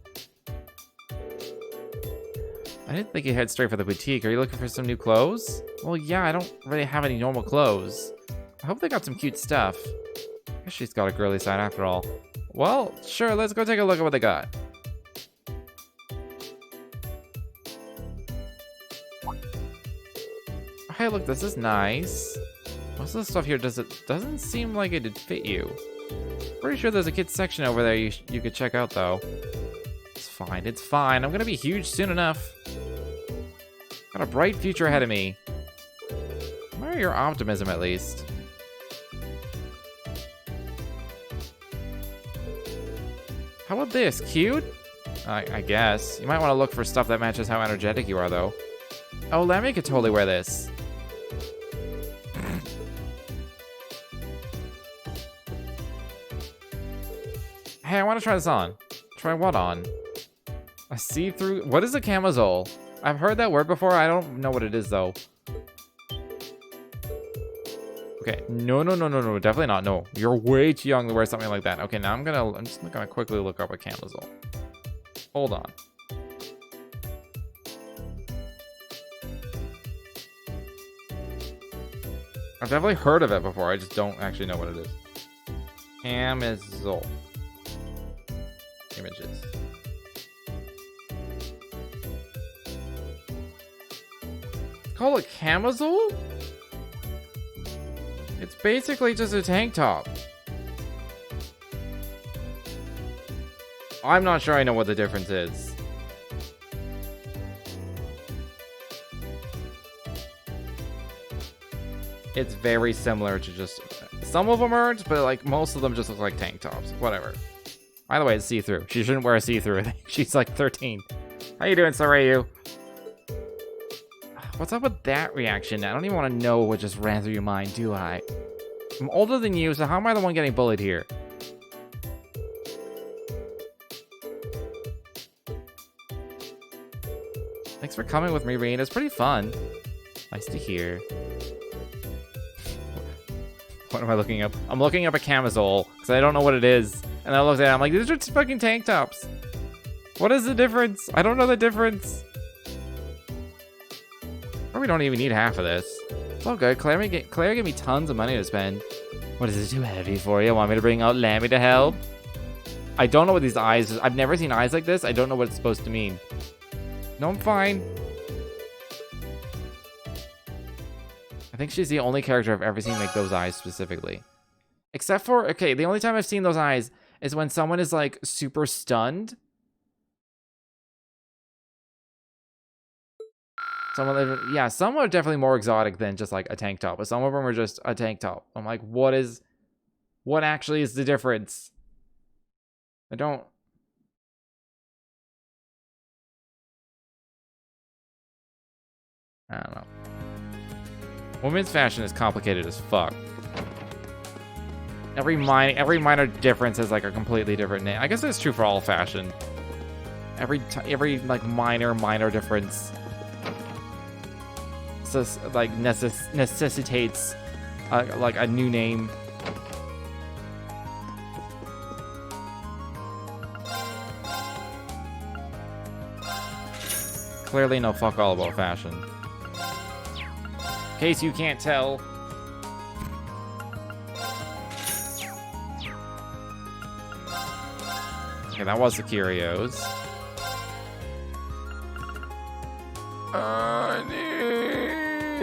I didn't think you'd head straight for the boutique. Are you looking for some new clothes? Well, yeah, I don't really have any normal clothes. I hope they got some cute stuff. I guess she's got a girly side after all. Well, sure, let's go take a look at what they got. Hey, look, this is nice. Most of the stuff here doesn't seem like it'd fit you. Pretty sure there's a kids section over there you could check out, though. It's fine, it's fine. I'm gonna be huge soon enough. Got a bright future ahead of me. Admire your optimism, at least. How about this? Cute? I guess. You might want to look for stuff that matches how energetic you are, though. Oh, Lemmy could totally wear this. Hey, I want to try this on. Try what on? A see-through... What is a camisole? I've heard that word before. I don't know what it is, though. Okay. No. Definitely not. No. You're way too young to wear something like that. Okay, now I'm just gonna quickly look up a camisole. Hold on. I've definitely heard of it before. I just don't actually know what it is. Camisole. Images. Call it camisole? It's basically just a tank top. I'm not sure I know what the difference is. It's very similar to just... Some of them aren't, but like most of them just look like tank tops. Whatever. By the way, it's see-through. She shouldn't wear a see-through. I think she's like 13. How you doing, Sorayu? What's up with that reaction? I don't even want to know what just ran through your mind, do I? I'm older than you, so how am I the one getting bullied here? Thanks for coming with me, Rean. It's pretty fun. Nice to hear. What am I looking up? I'm looking up a camisole, because I don't know what it is. And I looked at it, I'm like, these are just fucking tank tops. What is the difference? I don't know the difference. Probably don't even need half of this. It's all good. Claire gave me tons of money to spend. What, is it too heavy for you? Want me to bring out Lammy to help? I don't know what these eyes... I've never seen eyes like this. I don't know what it's supposed to mean. No, I'm fine. I think she's the only character I've ever seen make those eyes specifically. Except for... Okay, the only time I've seen those eyes is when someone is, like, super stunned. Some are definitely more exotic than just like a tank top, but some of them are just a tank top. I'm like, what actually is the difference? I don't know. Women's fashion is complicated as fuck. Every minor difference is like a completely different name. I guess that's true for all fashion. Every like minor difference like necessitates like a new name. Clearly no fuck all about fashion. In case you can't tell. Okay, that was the curios.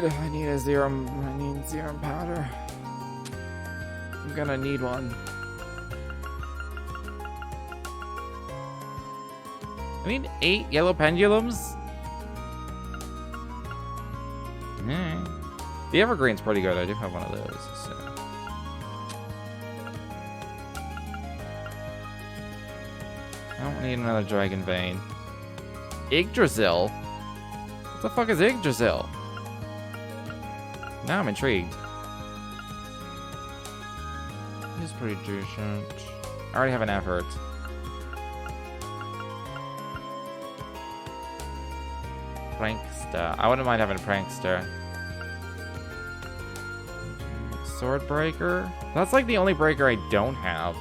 I need serum powder. I'm gonna need one. I need 8 yellow pendulums. The evergreen's pretty good. I do have one of those. So. I don't need another dragon vein. Yggdrasil? What the fuck is Yggdrasil? Now I'm intrigued. He's pretty decent. I already have an effort. Prankster. I wouldn't mind having a prankster. Sword breaker? That's like the only breaker I don't have.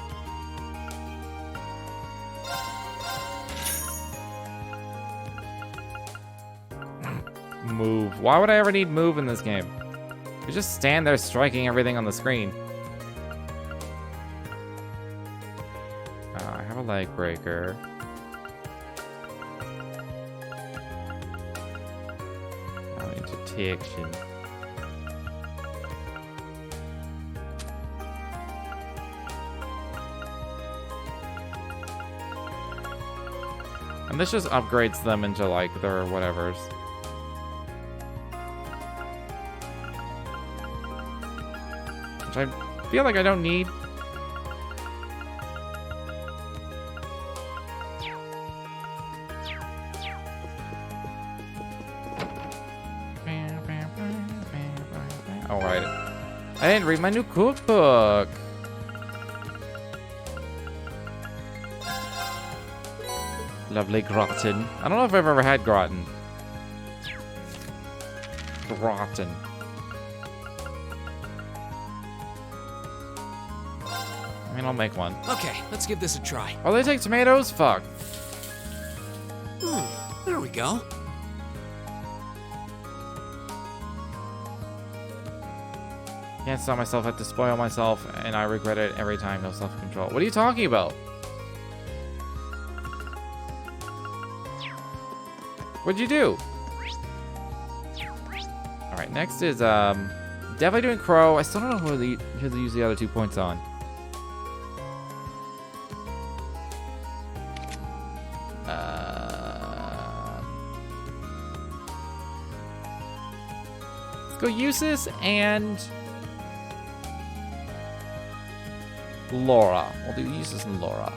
Move. Why would I ever need move in this game? You just stand there striking everything on the screen. I have a leg breaker. I need detection. And this just upgrades them into, like, their whatevers. Which I feel like I don't need. Alright. I didn't read my new cookbook. Lovely gratin. I don't know if I've ever had gratin. Gratin. I mean, I'll make one. Okay, let's give this a try. Oh, they take tomatoes? Fuck. There we go. Can't stop myself, I have to spoil myself, and I regret it every time. No self-control. What are you talking about? What'd you do? Alright, next is, definitely doing Crow. I still don't know who to use the other 2 points on. Let's go Usis and Laura. We'll do Usis and Laura.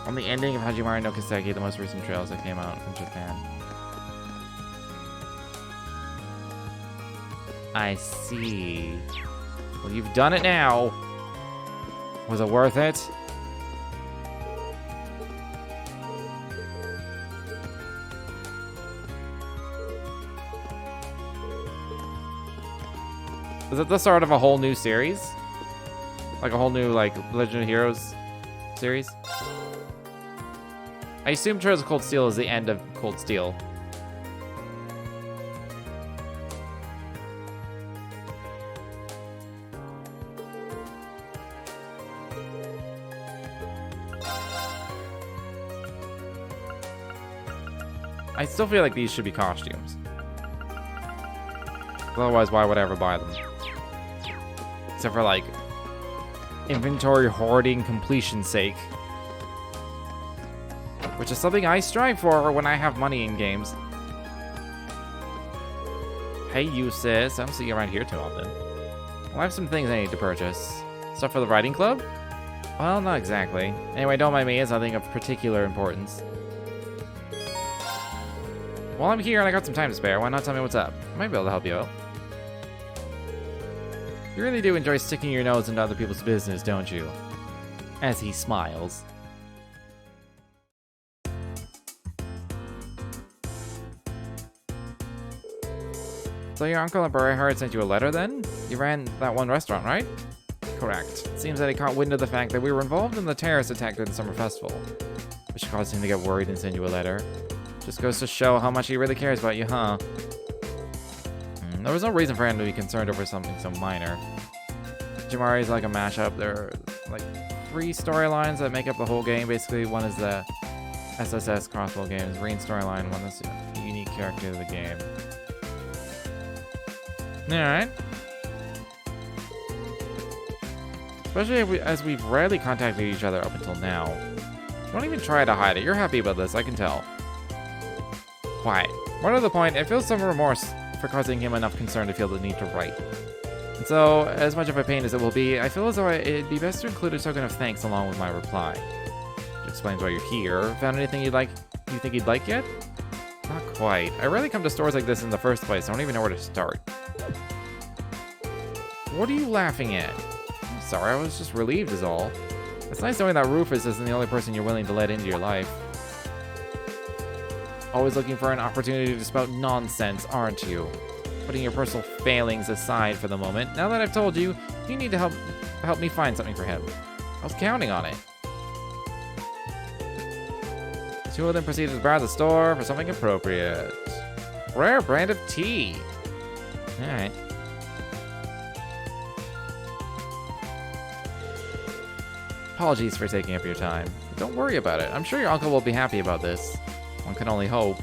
On the ending of Hajimari no Kiseki, the most recent trails that came out in Japan. I see. Well, you've done it now. Was it worth it? Is it the start of a whole new series? Like a whole new, like, Legend of Heroes series? I assume Trails of Cold Steel is the end of Cold Steel. I still feel like these should be costumes. Otherwise, why would I ever buy them? Except for, like, inventory hoarding completion's sake. Which is something I strive for when I have money in games. Hey, you sis. I don't see you around here too often. Well, I have some things I need to purchase. Stuff for the writing club? Well, not exactly. Anyway, don't mind me, it's nothing of particular importance. While I'm here and I got some time to spare, why not tell me what's up? I might be able to help you out. You really do enjoy sticking your nose into other people's business, don't you? As he smiles. So your uncle at Burayhard sent you a letter then? You ran that one restaurant, right? Correct. It seems that he caught wind of the fact that we were involved in the terrorist attack during the summer festival, which caused him to get worried and send you a letter. Just goes to show how much he really cares about you, huh? There was no reason for him to be concerned over something so minor. Jamari is like a mashup. There are like 3 storylines that make up the whole game. Basically, one is the SSS crossbow games, Rean storyline, one is the unique character of the game. Alright. Especially as we've rarely contacted each other up until now. Don't even try to hide it. You're happy about this, I can tell. Quiet. More to the point, it feels some remorse for causing him enough concern to feel the need to write. And so, as much of a pain as it will be, I feel as though it'd be best to include a token of thanks along with my reply. Which explains why you're here. Found anything you think you'd like yet? Not quite. I rarely come to stores like this in the first place. I don't even know where to start. What are you laughing at? I'm sorry, I was just relieved is all. It's nice knowing that Rufus isn't the only person you're willing to let into your life. Always looking for an opportunity to spout nonsense, aren't you? Putting your personal failings aside for the moment, now that I've told you, you need to help me find something for him. I was counting on it. The 2 of them proceeded to browse the store for something appropriate. Rare brand of tea. Alright. Apologies for taking up your time. Don't worry about it. I'm sure your uncle will be happy about this. One can only hope.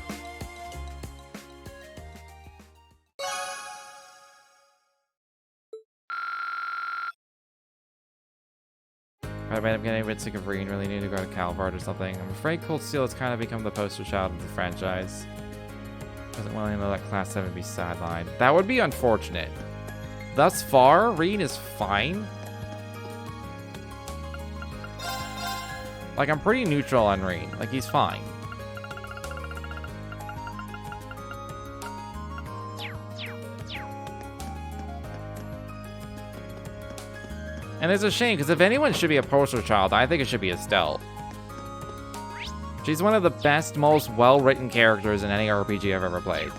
I might have getting a bit sick of Rean, really need to go to Calvard or something. I'm afraid Cold Steel has kind of become the poster child of the franchise. Wasn't willing to let Class 7 be sidelined. That would be unfortunate. Thus far, Rean is fine. Like, I'm pretty neutral on Rean. Like, he's fine. And it's a shame, because if anyone should be a poster child, I think it should be Estelle. She's one of the best, most well-written characters in any RPG I've ever played.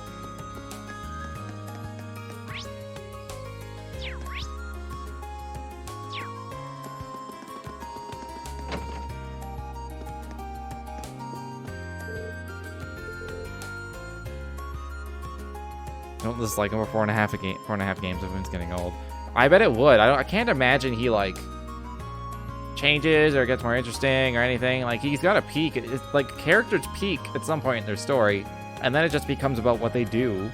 Don't dislike him for 4.5 games if it's getting old. I bet it would. I can't imagine he, like, changes or gets more interesting or anything. Like, he's got a peak. It's like, characters peak at some point in their story, and then it just becomes about what they do.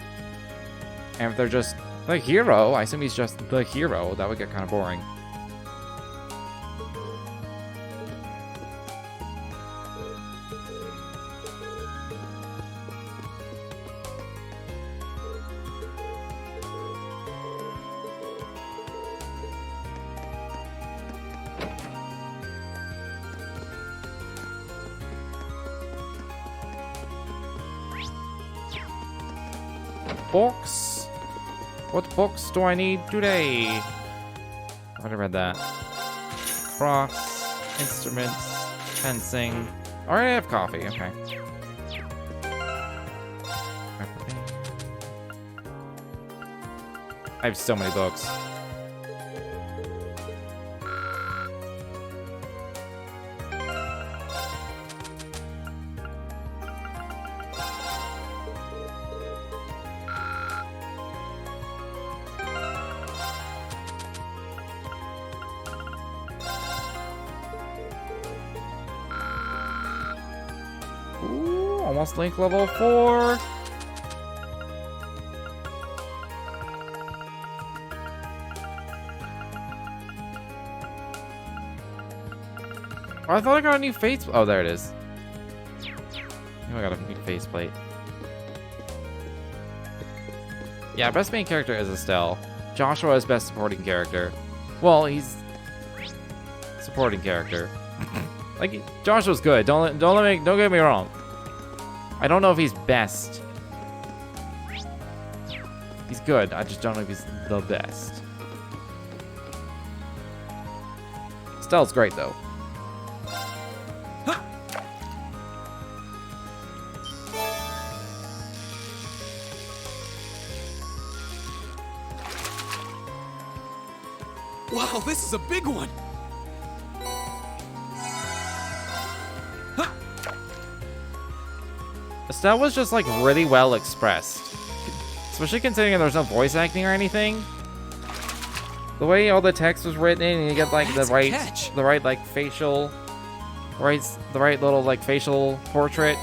And if they're just the hero, I assume he's just the hero, that would get kind of boring. Books? What books do I need today? I already read that. Crafts, instruments, fencing. Already have coffee, okay. I have so many books. Almost Link level 4. Oh, I thought I got a new face. Oh, there it is. I got a new faceplate. Yeah, best main character is Estelle. Joshua is best supporting character. Well, he's supporting character. Like, Joshua's good. Don't get me wrong. I don't know if he's best. He's good. I just don't know if he's the best. Estelle's great though. Wow, this is a big one! Estelle was just like really well expressed. Especially considering there's no voice acting or anything. The way all the text was written and you get like the right like facial, the right little like facial portrait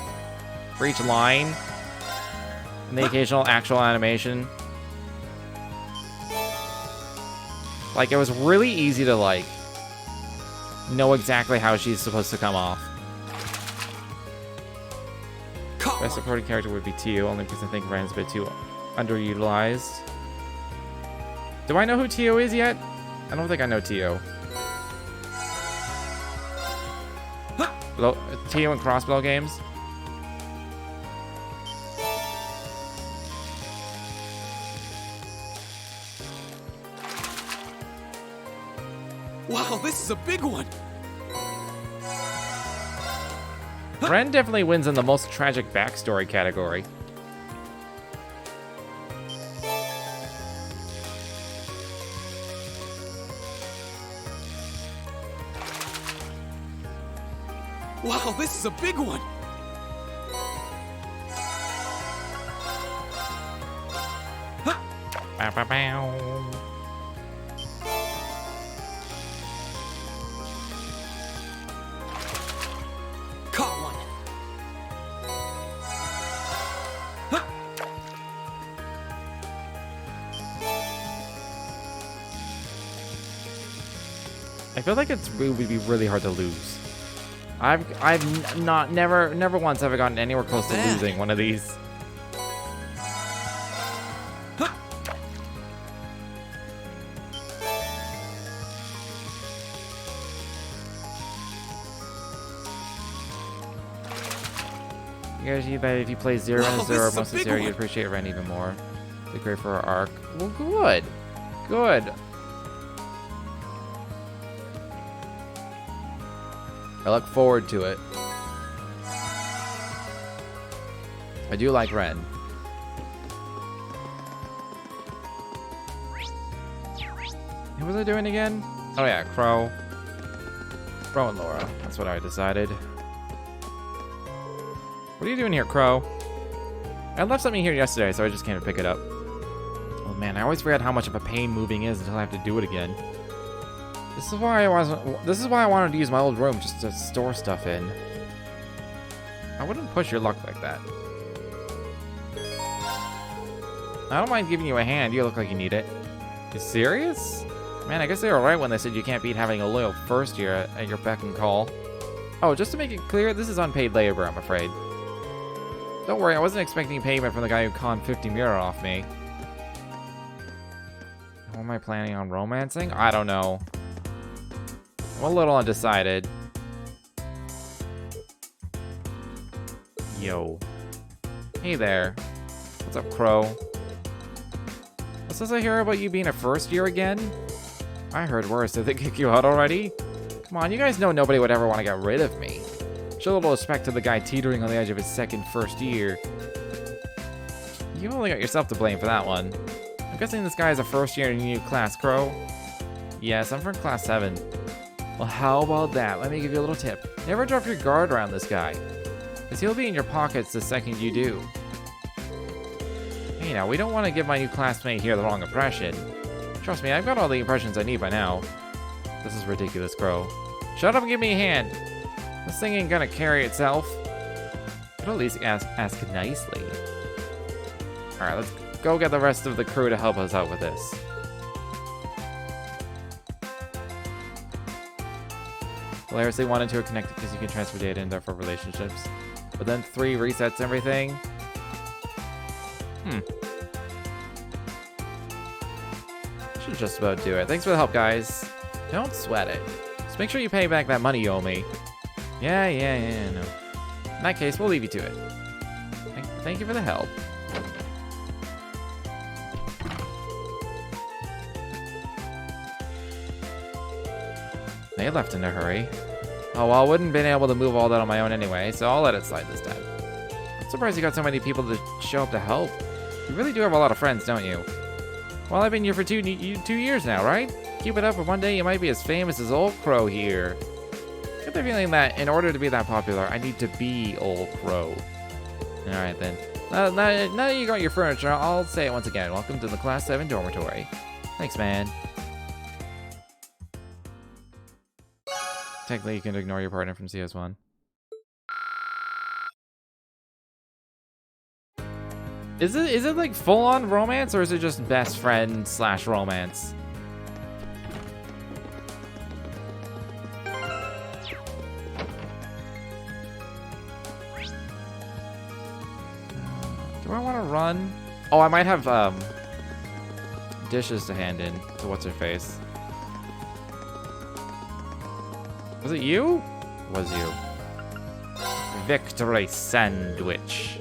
for each line. And the occasional actual animation. Like, it was really easy to like know exactly how she's supposed to come off. Best supporting character would be Tio, only because I think Ren's a bit too underutilized. Do I know who Tio is yet? I don't think I know Tio. Tio in Crossbow games? Wow, this is a big one! Ren definitely wins in the most tragic backstory category. Wow, this is a big one! Bow, bow, bow. I feel like it would be really hard to lose. I've never once have I gotten anywhere close to losing one of these. You guys, if you play 0 and 0 most of 0, you'd appreciate Ren even more. It'd be great for our arc. Well, good. Good. I look forward to it. I do like Ren. What was I doing again? Oh yeah, Crow. Crow and Laura. That's what I decided. What are you doing here, Crow? I left something here yesterday, so I just came to pick it up. Oh man, I always forget how much of a pain moving is until I have to do it again. This is why I wanted to use my old room just to store stuff in. I wouldn't push your luck like that. I don't mind giving you a hand. You look like you need it. You serious? Man, I guess they were right when they said you can't beat having a loyal first year at your beck and call. Oh, just to make it clear, this is unpaid labor, I'm afraid. Don't worry, I wasn't expecting payment from the guy who conned 50 mirror off me. What am I planning on romancing? I don't know. I'm a little undecided. Yo. Hey there. What's up, Crow? What's this I hear about you being a first year again? I heard worse. Did they kick you out already? Come on, you guys know nobody would ever want to get rid of me. Show a little respect to the guy teetering on the edge of his first year. You only got yourself to blame for that one. I'm guessing this guy is a first year in a new class, Crow? Yes, I'm from class 7. Well, how about that? Let me give you a little tip. Never drop your guard around this guy, because he'll be in your pockets the second you do. Hey now, we don't want to give my new classmate here the wrong impression. Trust me, I've got all the impressions I need by now. This is ridiculous, Crow. Shut up and give me a hand. This thing ain't gonna carry itself. But at least ask nicely. Alright, let's go get the rest of the crew to help us out with this. Hilariously wanted to connect because you can transfer data in there for relationships. But then 3 resets everything. Should just about do it. Thanks for the help, guys. Don't sweat it. Just make sure you pay back that money you owe me. Yeah, no. In that case, we'll leave you to it. Thank you for the help. They left in a hurry. Oh, well, I wouldn't have been able to move all that on my own anyway, so I'll let it slide this time. I'm surprised you got so many people to show up to help. You really do have a lot of friends, don't you? Well, I've been here for 2 years now, right? Keep it up, and one day you might be as famous as Old Crow here. I get the feeling that in order to be that popular, I need to be Old Crow. Alright then. Now that you got your furniture, I'll say it once again. Welcome to the Class 7 dormitory. Thanks, man. Technically, you can ignore your partner from CS1. Is it like full-on romance, or is it just best friend / romance? Do I want to run? Oh, I might have dishes to hand in to what's-her-face. Was it you? Was you? Victory sandwich.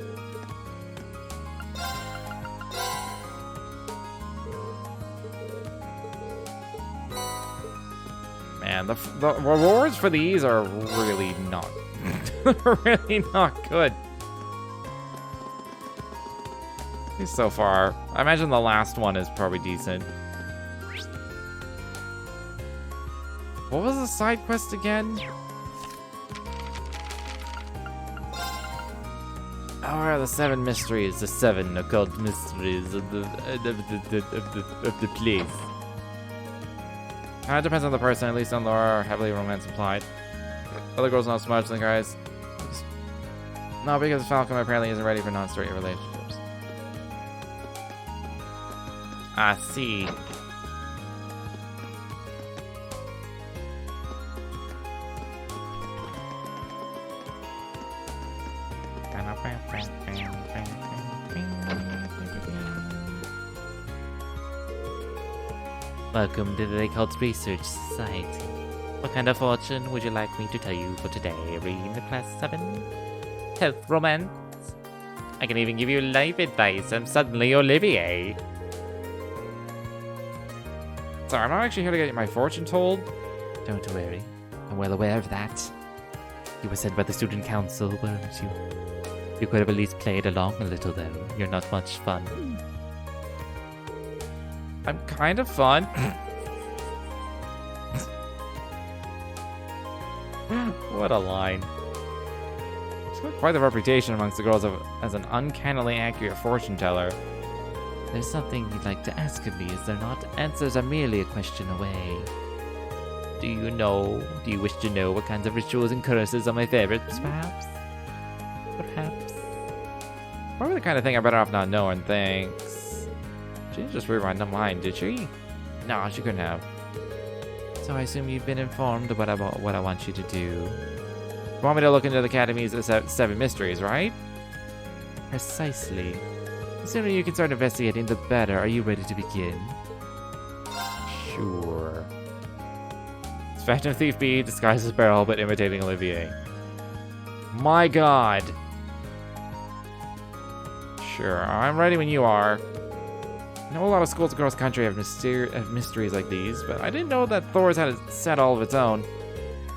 Man, the rewards for these are really not, really not good. At least so far. I imagine the last one is probably decent. What was the side quest again? Oh, the 7 mysteries, the 7 occult mysteries of the place. It depends on the person, at least on Laura, heavily romance implied. Other girls not so much, then guys. No, because Falcon apparently isn't ready for non-straight relationships. I see. Welcome to the Occult Research Society. What kind of fortune would you like me to tell you for today, Rean, Class 7? Health, romance? I can even give you life advice. I'm suddenly Olivier. Sorry, I'm not actually here to get my fortune told. Don't worry. I'm well aware of that. You were sent by the student council, weren't you? You could have at least played along a little, though. You're not much fun. I'm kind of fun. What a line. She's got quite the reputation amongst the girls as an uncannily accurate fortune teller. There's something you'd like to ask of me, is there not? Answers are merely a question away. Do you wish to know what kinds of rituals and curses are my favorites, perhaps? Perhaps? Probably the kind of thing I'm better off not knowing, thanks. She didn't just read my mind, did she? No, she couldn't have. So I assume you've been informed about what I want you to do. You want me to look into the Academy's 7 mysteries, right? Precisely. The sooner you can start investigating, the better. Are you ready to begin? Sure. It's Phantom Thief B, disguised as Beryl, but imitating Olivier. My god! Sure, I'm ready when you are. I know a lot of schools across the country have mysteries like these, but I didn't know that Thor's had a set all of its own.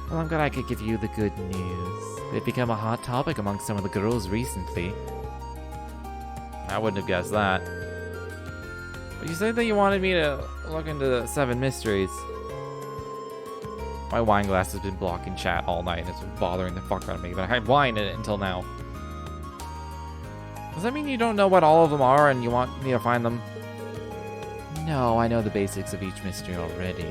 Well, I'm glad I could give you the good news. They've become a hot topic amongst some of the girls recently. I wouldn't have guessed that. But you said that you wanted me to look into the 7 mysteries. My wine glass has been blocking chat all night and it's been bothering the fuck out of me, but I had wine in it until now. Does that mean you don't know what all of them are and you want me to find them? No, I know the basics of each mystery already.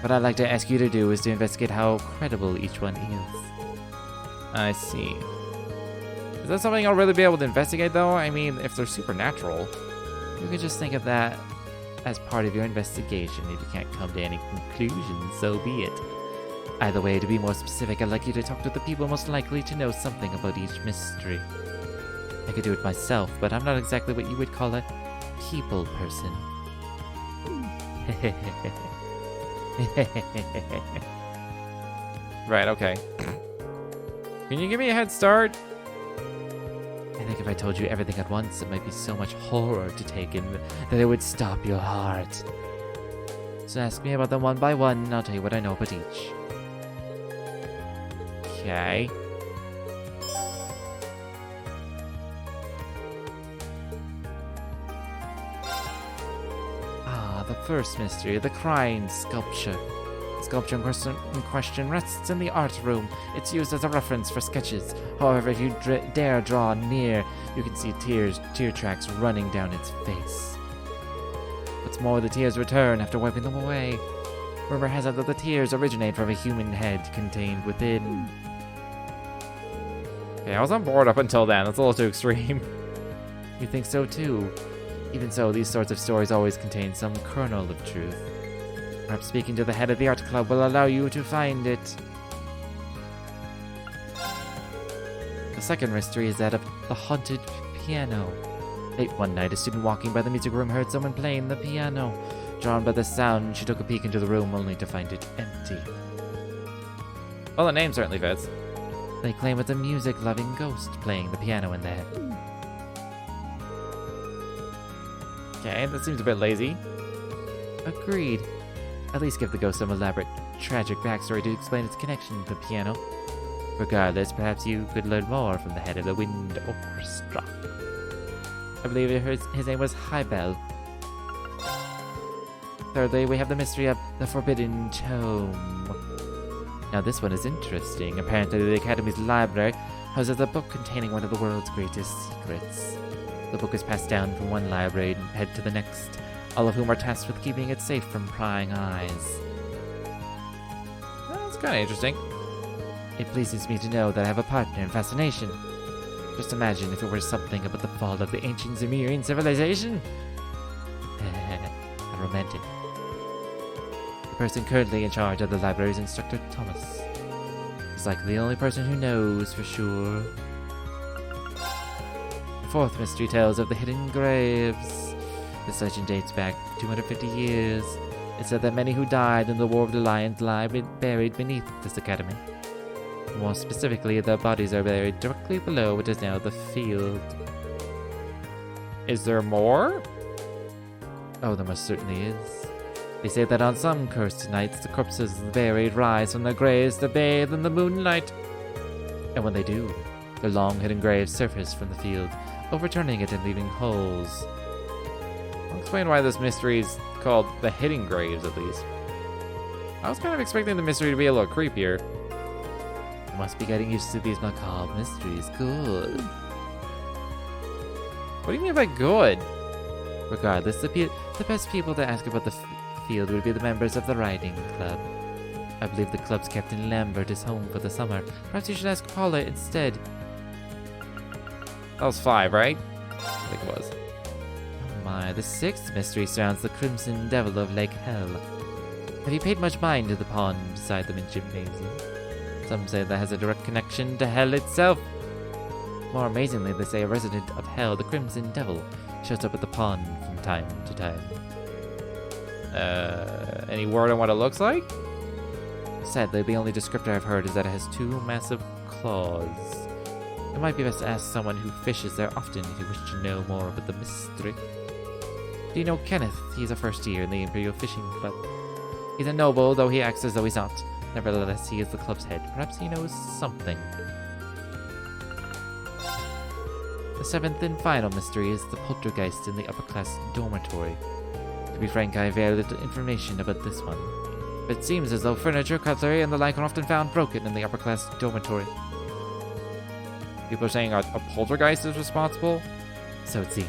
What I'd like to ask you to do is to investigate how credible each one is. I see. Is that something I'll really be able to investigate, though? I mean, if they're supernatural, you could just think of that as part of your investigation. If you can't come to any conclusions, so be it. Either way, to be more specific, I'd like you to talk to the people most likely to know something about each mystery. I could do it myself, but I'm not exactly what you would call a people person. Right, okay. Can you give me a head start? I think if I told you everything at once, it might be so much horror to take in that it would stop your heart. So ask me about them one by one, and I'll tell you what I know about each. Okay. The first mystery, the crying sculpture. The sculpture in question rests in the art room. It's used as a reference for sketches. However, if you dare draw near, you can see tear tracks running down its face. What's more, the tears return after wiping them away. Rumor has it that the tears originate from a human head contained within. Okay, I was on board up until then. That's a little too extreme. You think so too? Even so, these sorts of stories always contain some kernel of truth. Perhaps speaking to the head of the art club will allow you to find it. The second mystery is that of the haunted piano. Late one night, a student walking by the music room heard someone playing the piano. Drawn by the sound, she took a peek into the room only to find it empty. Well, the name certainly fits. They claim it's a music-loving ghost playing the piano in there. Okay, that seems a bit lazy. Agreed. At least give the ghost some elaborate, tragic backstory to explain its connection to the piano. Regardless, perhaps you could learn more from the head of the wind orchestra. I believe his name was Hybel. Thirdly, we have the mystery of the Forbidden Tome. Now this one is interesting. Apparently the Academy's library houses a book containing one of the world's greatest secrets. The book is passed down from one library head to the next, all of whom are tasked with keeping it safe from prying eyes. Well, that's kind of interesting. It pleases me to know that I have a partner in fascination. Just imagine if it were something about the fall of the ancient Sumerian civilization. A romantic. The person currently in charge of the library is Instructor Thomas. He's likely the only person who knows for sure. Fourth mystery tells of the hidden graves. This legend dates back 250 years. It said that many who died in the War of the Lions lie buried beneath this academy. More specifically, their bodies are buried directly below what is now the field. Is there more? Oh, there most certainly is. They say that on some cursed nights, the corpses of the buried rise from their graves to bathe in the moonlight. And when they do, their long hidden graves surface from the field, overturning it and leaving holes. I'll explain why this mystery is called the hidden graves, at least. I was kind of expecting the mystery to be a little creepier. You must be getting used to these macabre mysteries. Good. What do you mean by good? Regardless, the best people to ask about the field would be the members of the riding club. I believe the club's Captain Lambert is home for the summer. Perhaps you should ask Paula instead. That was 5, right? I think it was. Oh my, the 6th mystery surrounds the Crimson Devil of Lake Hell. Have you paid much mind to the pond beside the gymnasium? Some say that has a direct connection to Hell itself. More amazingly, they say a resident of Hell, the Crimson Devil, shows up at the pond from time to time. Any word on what it looks like? Sadly, the only descriptor I've heard is that it has 2 massive claws. It might be best to ask someone who fishes there often if you wish to know more about the mystery. Do you know Kenneth? He's a first year in the Imperial Fishing Club. He's a noble, though he acts as though he's not. Nevertheless, he is the club's head. Perhaps he knows something. The 7th and final mystery is the poltergeist in the upper-class dormitory. To be frank, I have very little information about this one. But it seems as though furniture, cutlery, and the like are often found broken in the upper-class dormitory. People are saying a poltergeist is responsible? So it seems.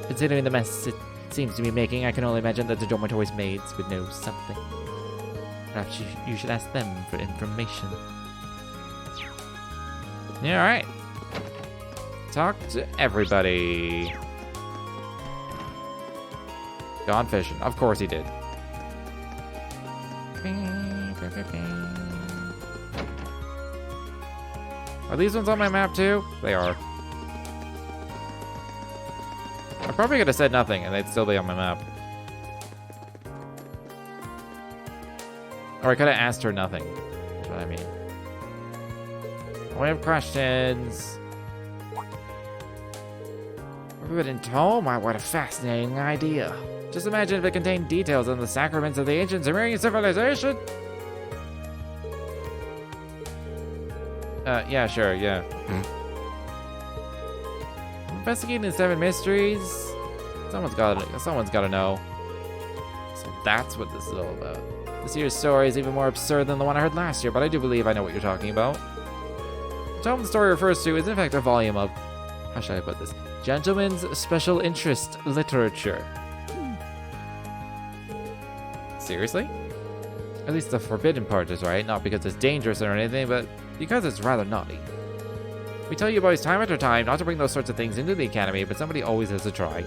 Considering the mess it seems to be making, I can only imagine that the dormitory's maids would know something. Perhaps you should ask them for information. Yeah, alright. Talk to everybody. Gone fishing. Of course he did. Are these ones on my map too? They are. I probably could have said nothing and they'd still be on my map. Or I could have asked her nothing. That's what I mean. We have questions. Rean and Towa, what a fascinating idea. Just imagine if it contained details on the sacraments of the ancient Sumerian civilization. Yeah, sure, yeah. Investigating the 7 mysteries. Someone's gotta know. So that's what this is all about. This year's story is even more absurd than the one I heard last year, but I do believe I know what you're talking about. The tome the story refers to is in fact a volume of, how should I put this? Gentleman's special interest literature. Seriously? At least the forbidden part is right, not because it's dangerous or anything, but because it's rather naughty. We tell you boys time after time not to bring those sorts of things into the academy, but somebody always has to try.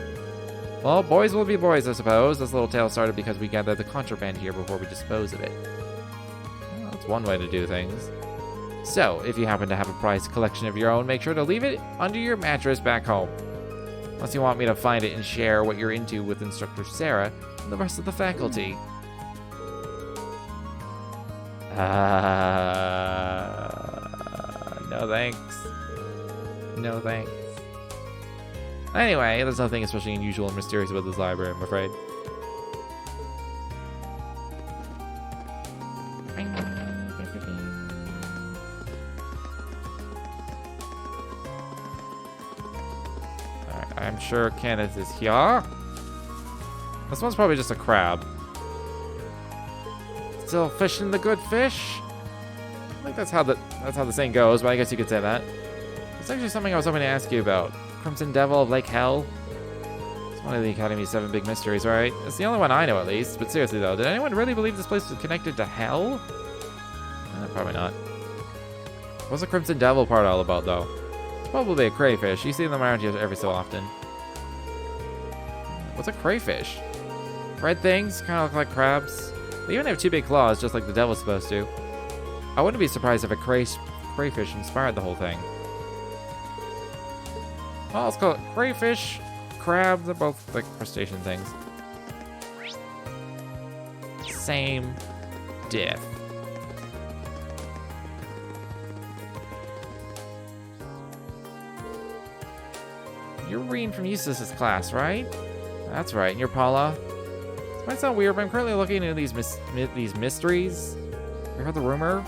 Well, boys will be boys, I suppose. This little tale started because we gathered the contraband here before we dispose of it. Well, that's one way to do things. So, if you happen to have a prized collection of your own, make sure to leave it under your mattress back home. Unless you want me to find it and share what you're into with Instructor Sarah and the rest of the faculty. No thanks. No thanks. Anyway, there's nothing especially unusual and mysterious about this library, I'm afraid. Alright, I'm sure Kenneth is here. This one's probably just a crab. Still fishing the good fish? I think that's how the saying goes, but I guess you could say that. It's actually something I was hoping to ask you about. Crimson Devil of Lake Hell? It's one of the Academy's 7 big mysteries, right? It's the only one I know, at least. But seriously, though, did anyone really believe this place was connected to Hell? Probably not. What's the Crimson Devil part all about, though? It's probably a crayfish. You see them around here every so often. What's a crayfish? Red things? Kind of look like crabs. They even have 2 big claws, just like the devil's supposed to. I wouldn't be surprised if a crayfish inspired the whole thing. Well, let's call it crayfish, crab. They're both like crustacean things. same diff. You're Rean from Eustace's class, right? That's right, and you're Paula. This might sound weird, but I'm currently looking into these mysteries. You heard the rumor?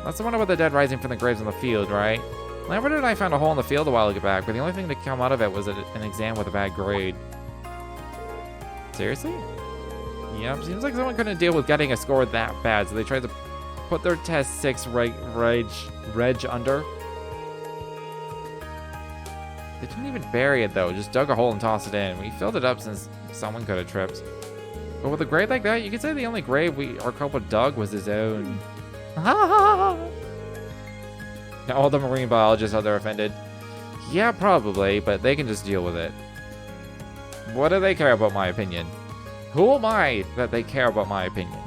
That's the one about the dead rising from the graves in the field, right? Lambert and I found a hole in the field a while back, but the only thing to come out of it was an exam with a bad grade. Seriously? Yep, seems like someone couldn't deal with getting a score that bad, so they tried to put their test 6 reg under. They didn't even bury it though, just dug a hole and tossed it in. We filled it up since someone could have tripped. But with a grave like that, you could say the only grave our culprit dug was his own. Now all the marine biologists out there offended. Yeah, probably, but they can just deal with it. What do they care about my opinion? Who am I that they care about my opinion?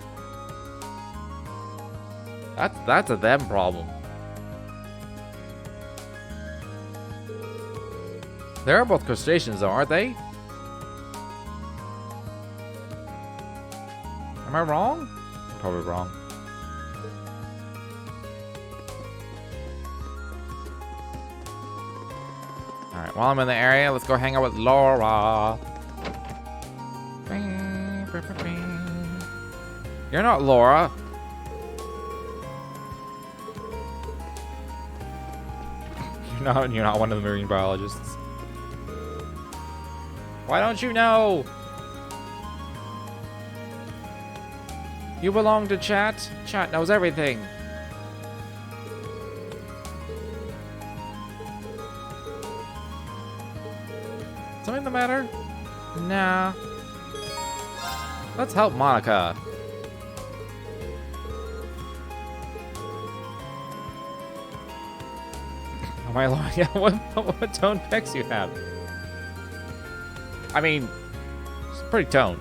That's a them problem. They are both crustaceans though, aren't they? Am I wrong? I'm probably wrong. Alright, while I'm in the area, let's go hang out with Laura. You're not Laura. You're not one of the marine biologists. Why don't you know? You belong to Chat? Chat knows everything. Something the matter? Nah. Let's help Monica. Am I lying? Yeah, what tone pecs you have? I mean, it's pretty toned.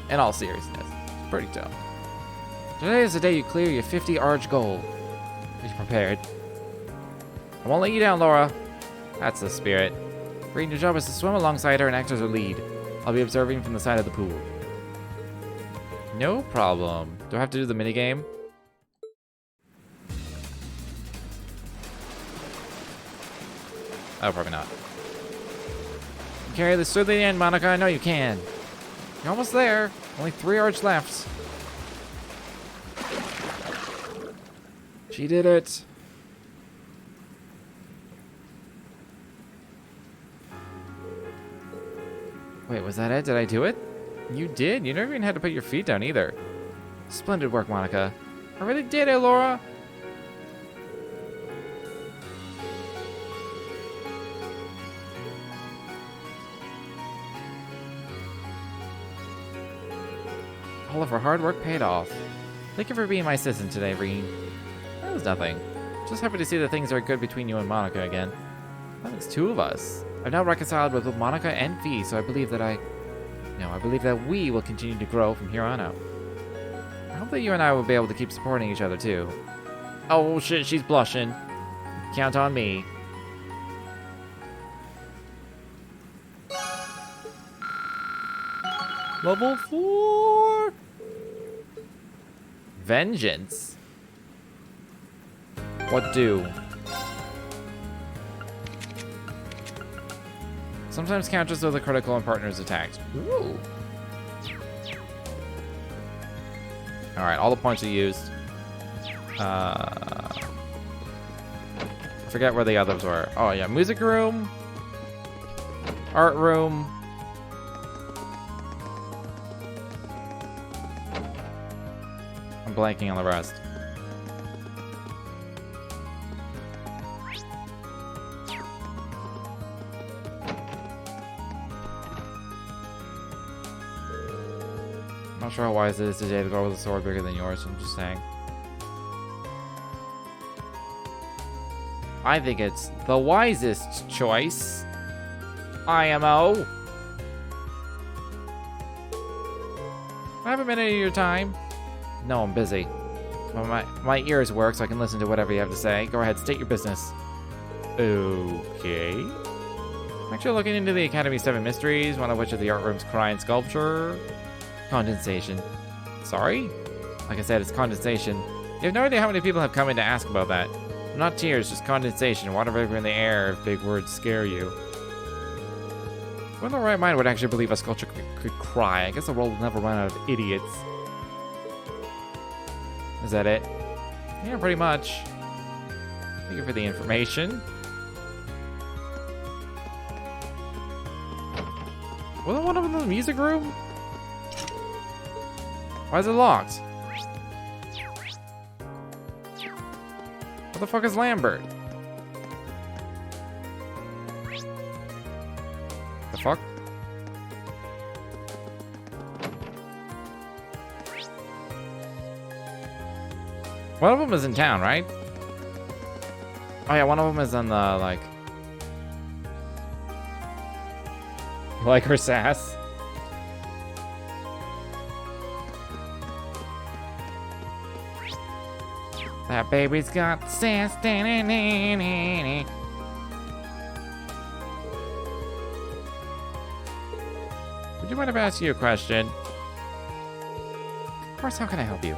In all seriousness, it's pretty toned. Today is the day you clear your 50 arch goal. Be prepared. I won't let you down, Laura. That's the spirit. Rean, your job is to swim alongside her and act as her lead. I'll be observing from the side of the pool. No problem. Do I have to do the minigame? Oh, probably not. Carry this through the end, Monica. I know you can. You're almost there. Only 3 arch left. She did it. Wait, was that it? Did I do it? You did. You never even had to put your feet down either. Splendid work, Monica. I really did it, Laura. All of her hard work paid off. Thank you for being my assistant today, Rean. That was nothing. Just happy to see that things are good between you and Monica again. That makes 2 of us. I've now reconciled with both Monica and Fee, so I believe that I believe that we will continue to grow from here on out. I hope that you and I will be able to keep supporting each other too. Oh shit, she's blushing. Count on me. Level 4. Vengeance. What do? Sometimes counters with a critical and partners attacked. Ooh. Alright, all the points we used. I forget where the others were. Oh yeah, music room. Art room. I'm blanking on the rest. I'm not sure how wise it is today to go with a sword bigger than yours, I'm just saying. I think it's the wisest choice. IMO. I have a minute of your time. No, I'm busy. Well, my ears work, so I can listen to whatever you have to say. Go ahead, state your business. Okay. I'm actually looking into the Academy's 7 mysteries, one of which is the art room's crying sculpture. Condensation. Sorry? Like I said, it's condensation. You have no idea how many people have come in to ask about that. Not tears, just condensation, water vapor in the air if big words scare you. Who in the right mind would actually believe a sculpture could cry? I guess the world will never run out of idiots. Is that it? Yeah, pretty much. Thank you for the information. Wasn't one of them in the music room? Why is it locked? What the fuck is Lambert? The fuck? One of them is in town, right? Oh yeah, one of them is on the, like her sass. That baby's got sass. Would you mind if I ask you a question? Of course, how can I help you?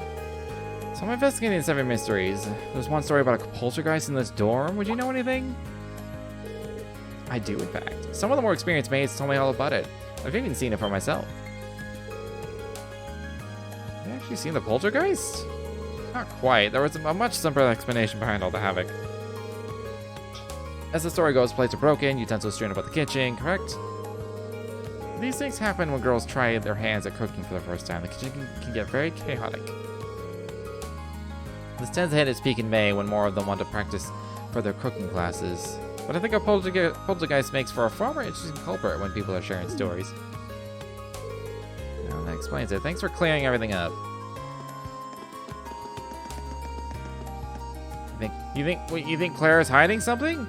So I'm investigating the 7 mysteries. There's one story about a poltergeist in this dorm. Would you know anything? I do, in fact. Some of the more experienced maids told me all about it. I've even seen it for myself. Have you actually seen the poltergeist? Not quite. There was a much simpler explanation behind all the havoc. As the story goes, plates are broken, utensils strewn about the kitchen, correct? These things happen when girls try their hands at cooking for the first time. The kitchen can get very chaotic. This tends to hit its peak in May when more of them want to practice for their cooking classes. But I think a poltergeist makes for a far more interesting culprit when people are sharing stories. Well, that explains it. Thanks for clearing everything up. You think Claire is hiding something?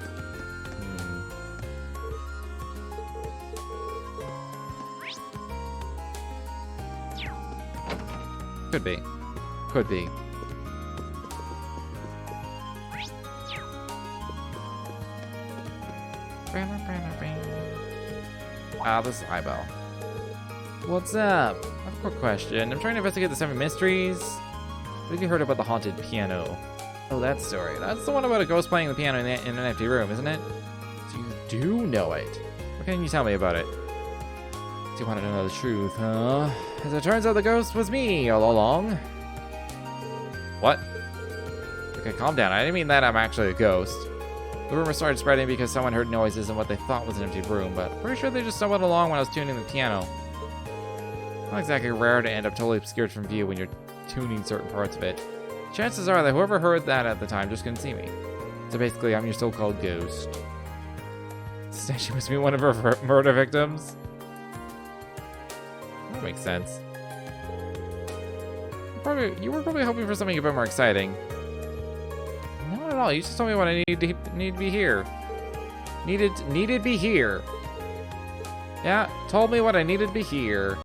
Could be. Could be. Ah, this is Eyeball. What's up? I have a quick question. I'm trying to investigate the 7 mysteries. Have you heard about the haunted piano? Oh, that story. That's the one about a ghost playing the piano in an empty room, isn't it? So you do know it. What can you tell me about it? Do you want to know the truth, huh? As it turns out, the ghost was me all along. What? Okay, calm down. I didn't mean that I'm actually a ghost. The rumor started spreading because someone heard noises in what they thought was an empty room, but pretty sure they just stumbled along when I was tuning the piano. Not exactly rare to end up totally obscured from view when you're tuning certain parts of it. Chances are that whoever heard that at the time just couldn't see me. So basically, I'm your so-called ghost. She must be one of her murder victims. That makes sense. You were probably hoping for something a bit more exciting. Not at all. You just told me what I need to be here. Needed to be here. Yeah, told me what I needed to be here.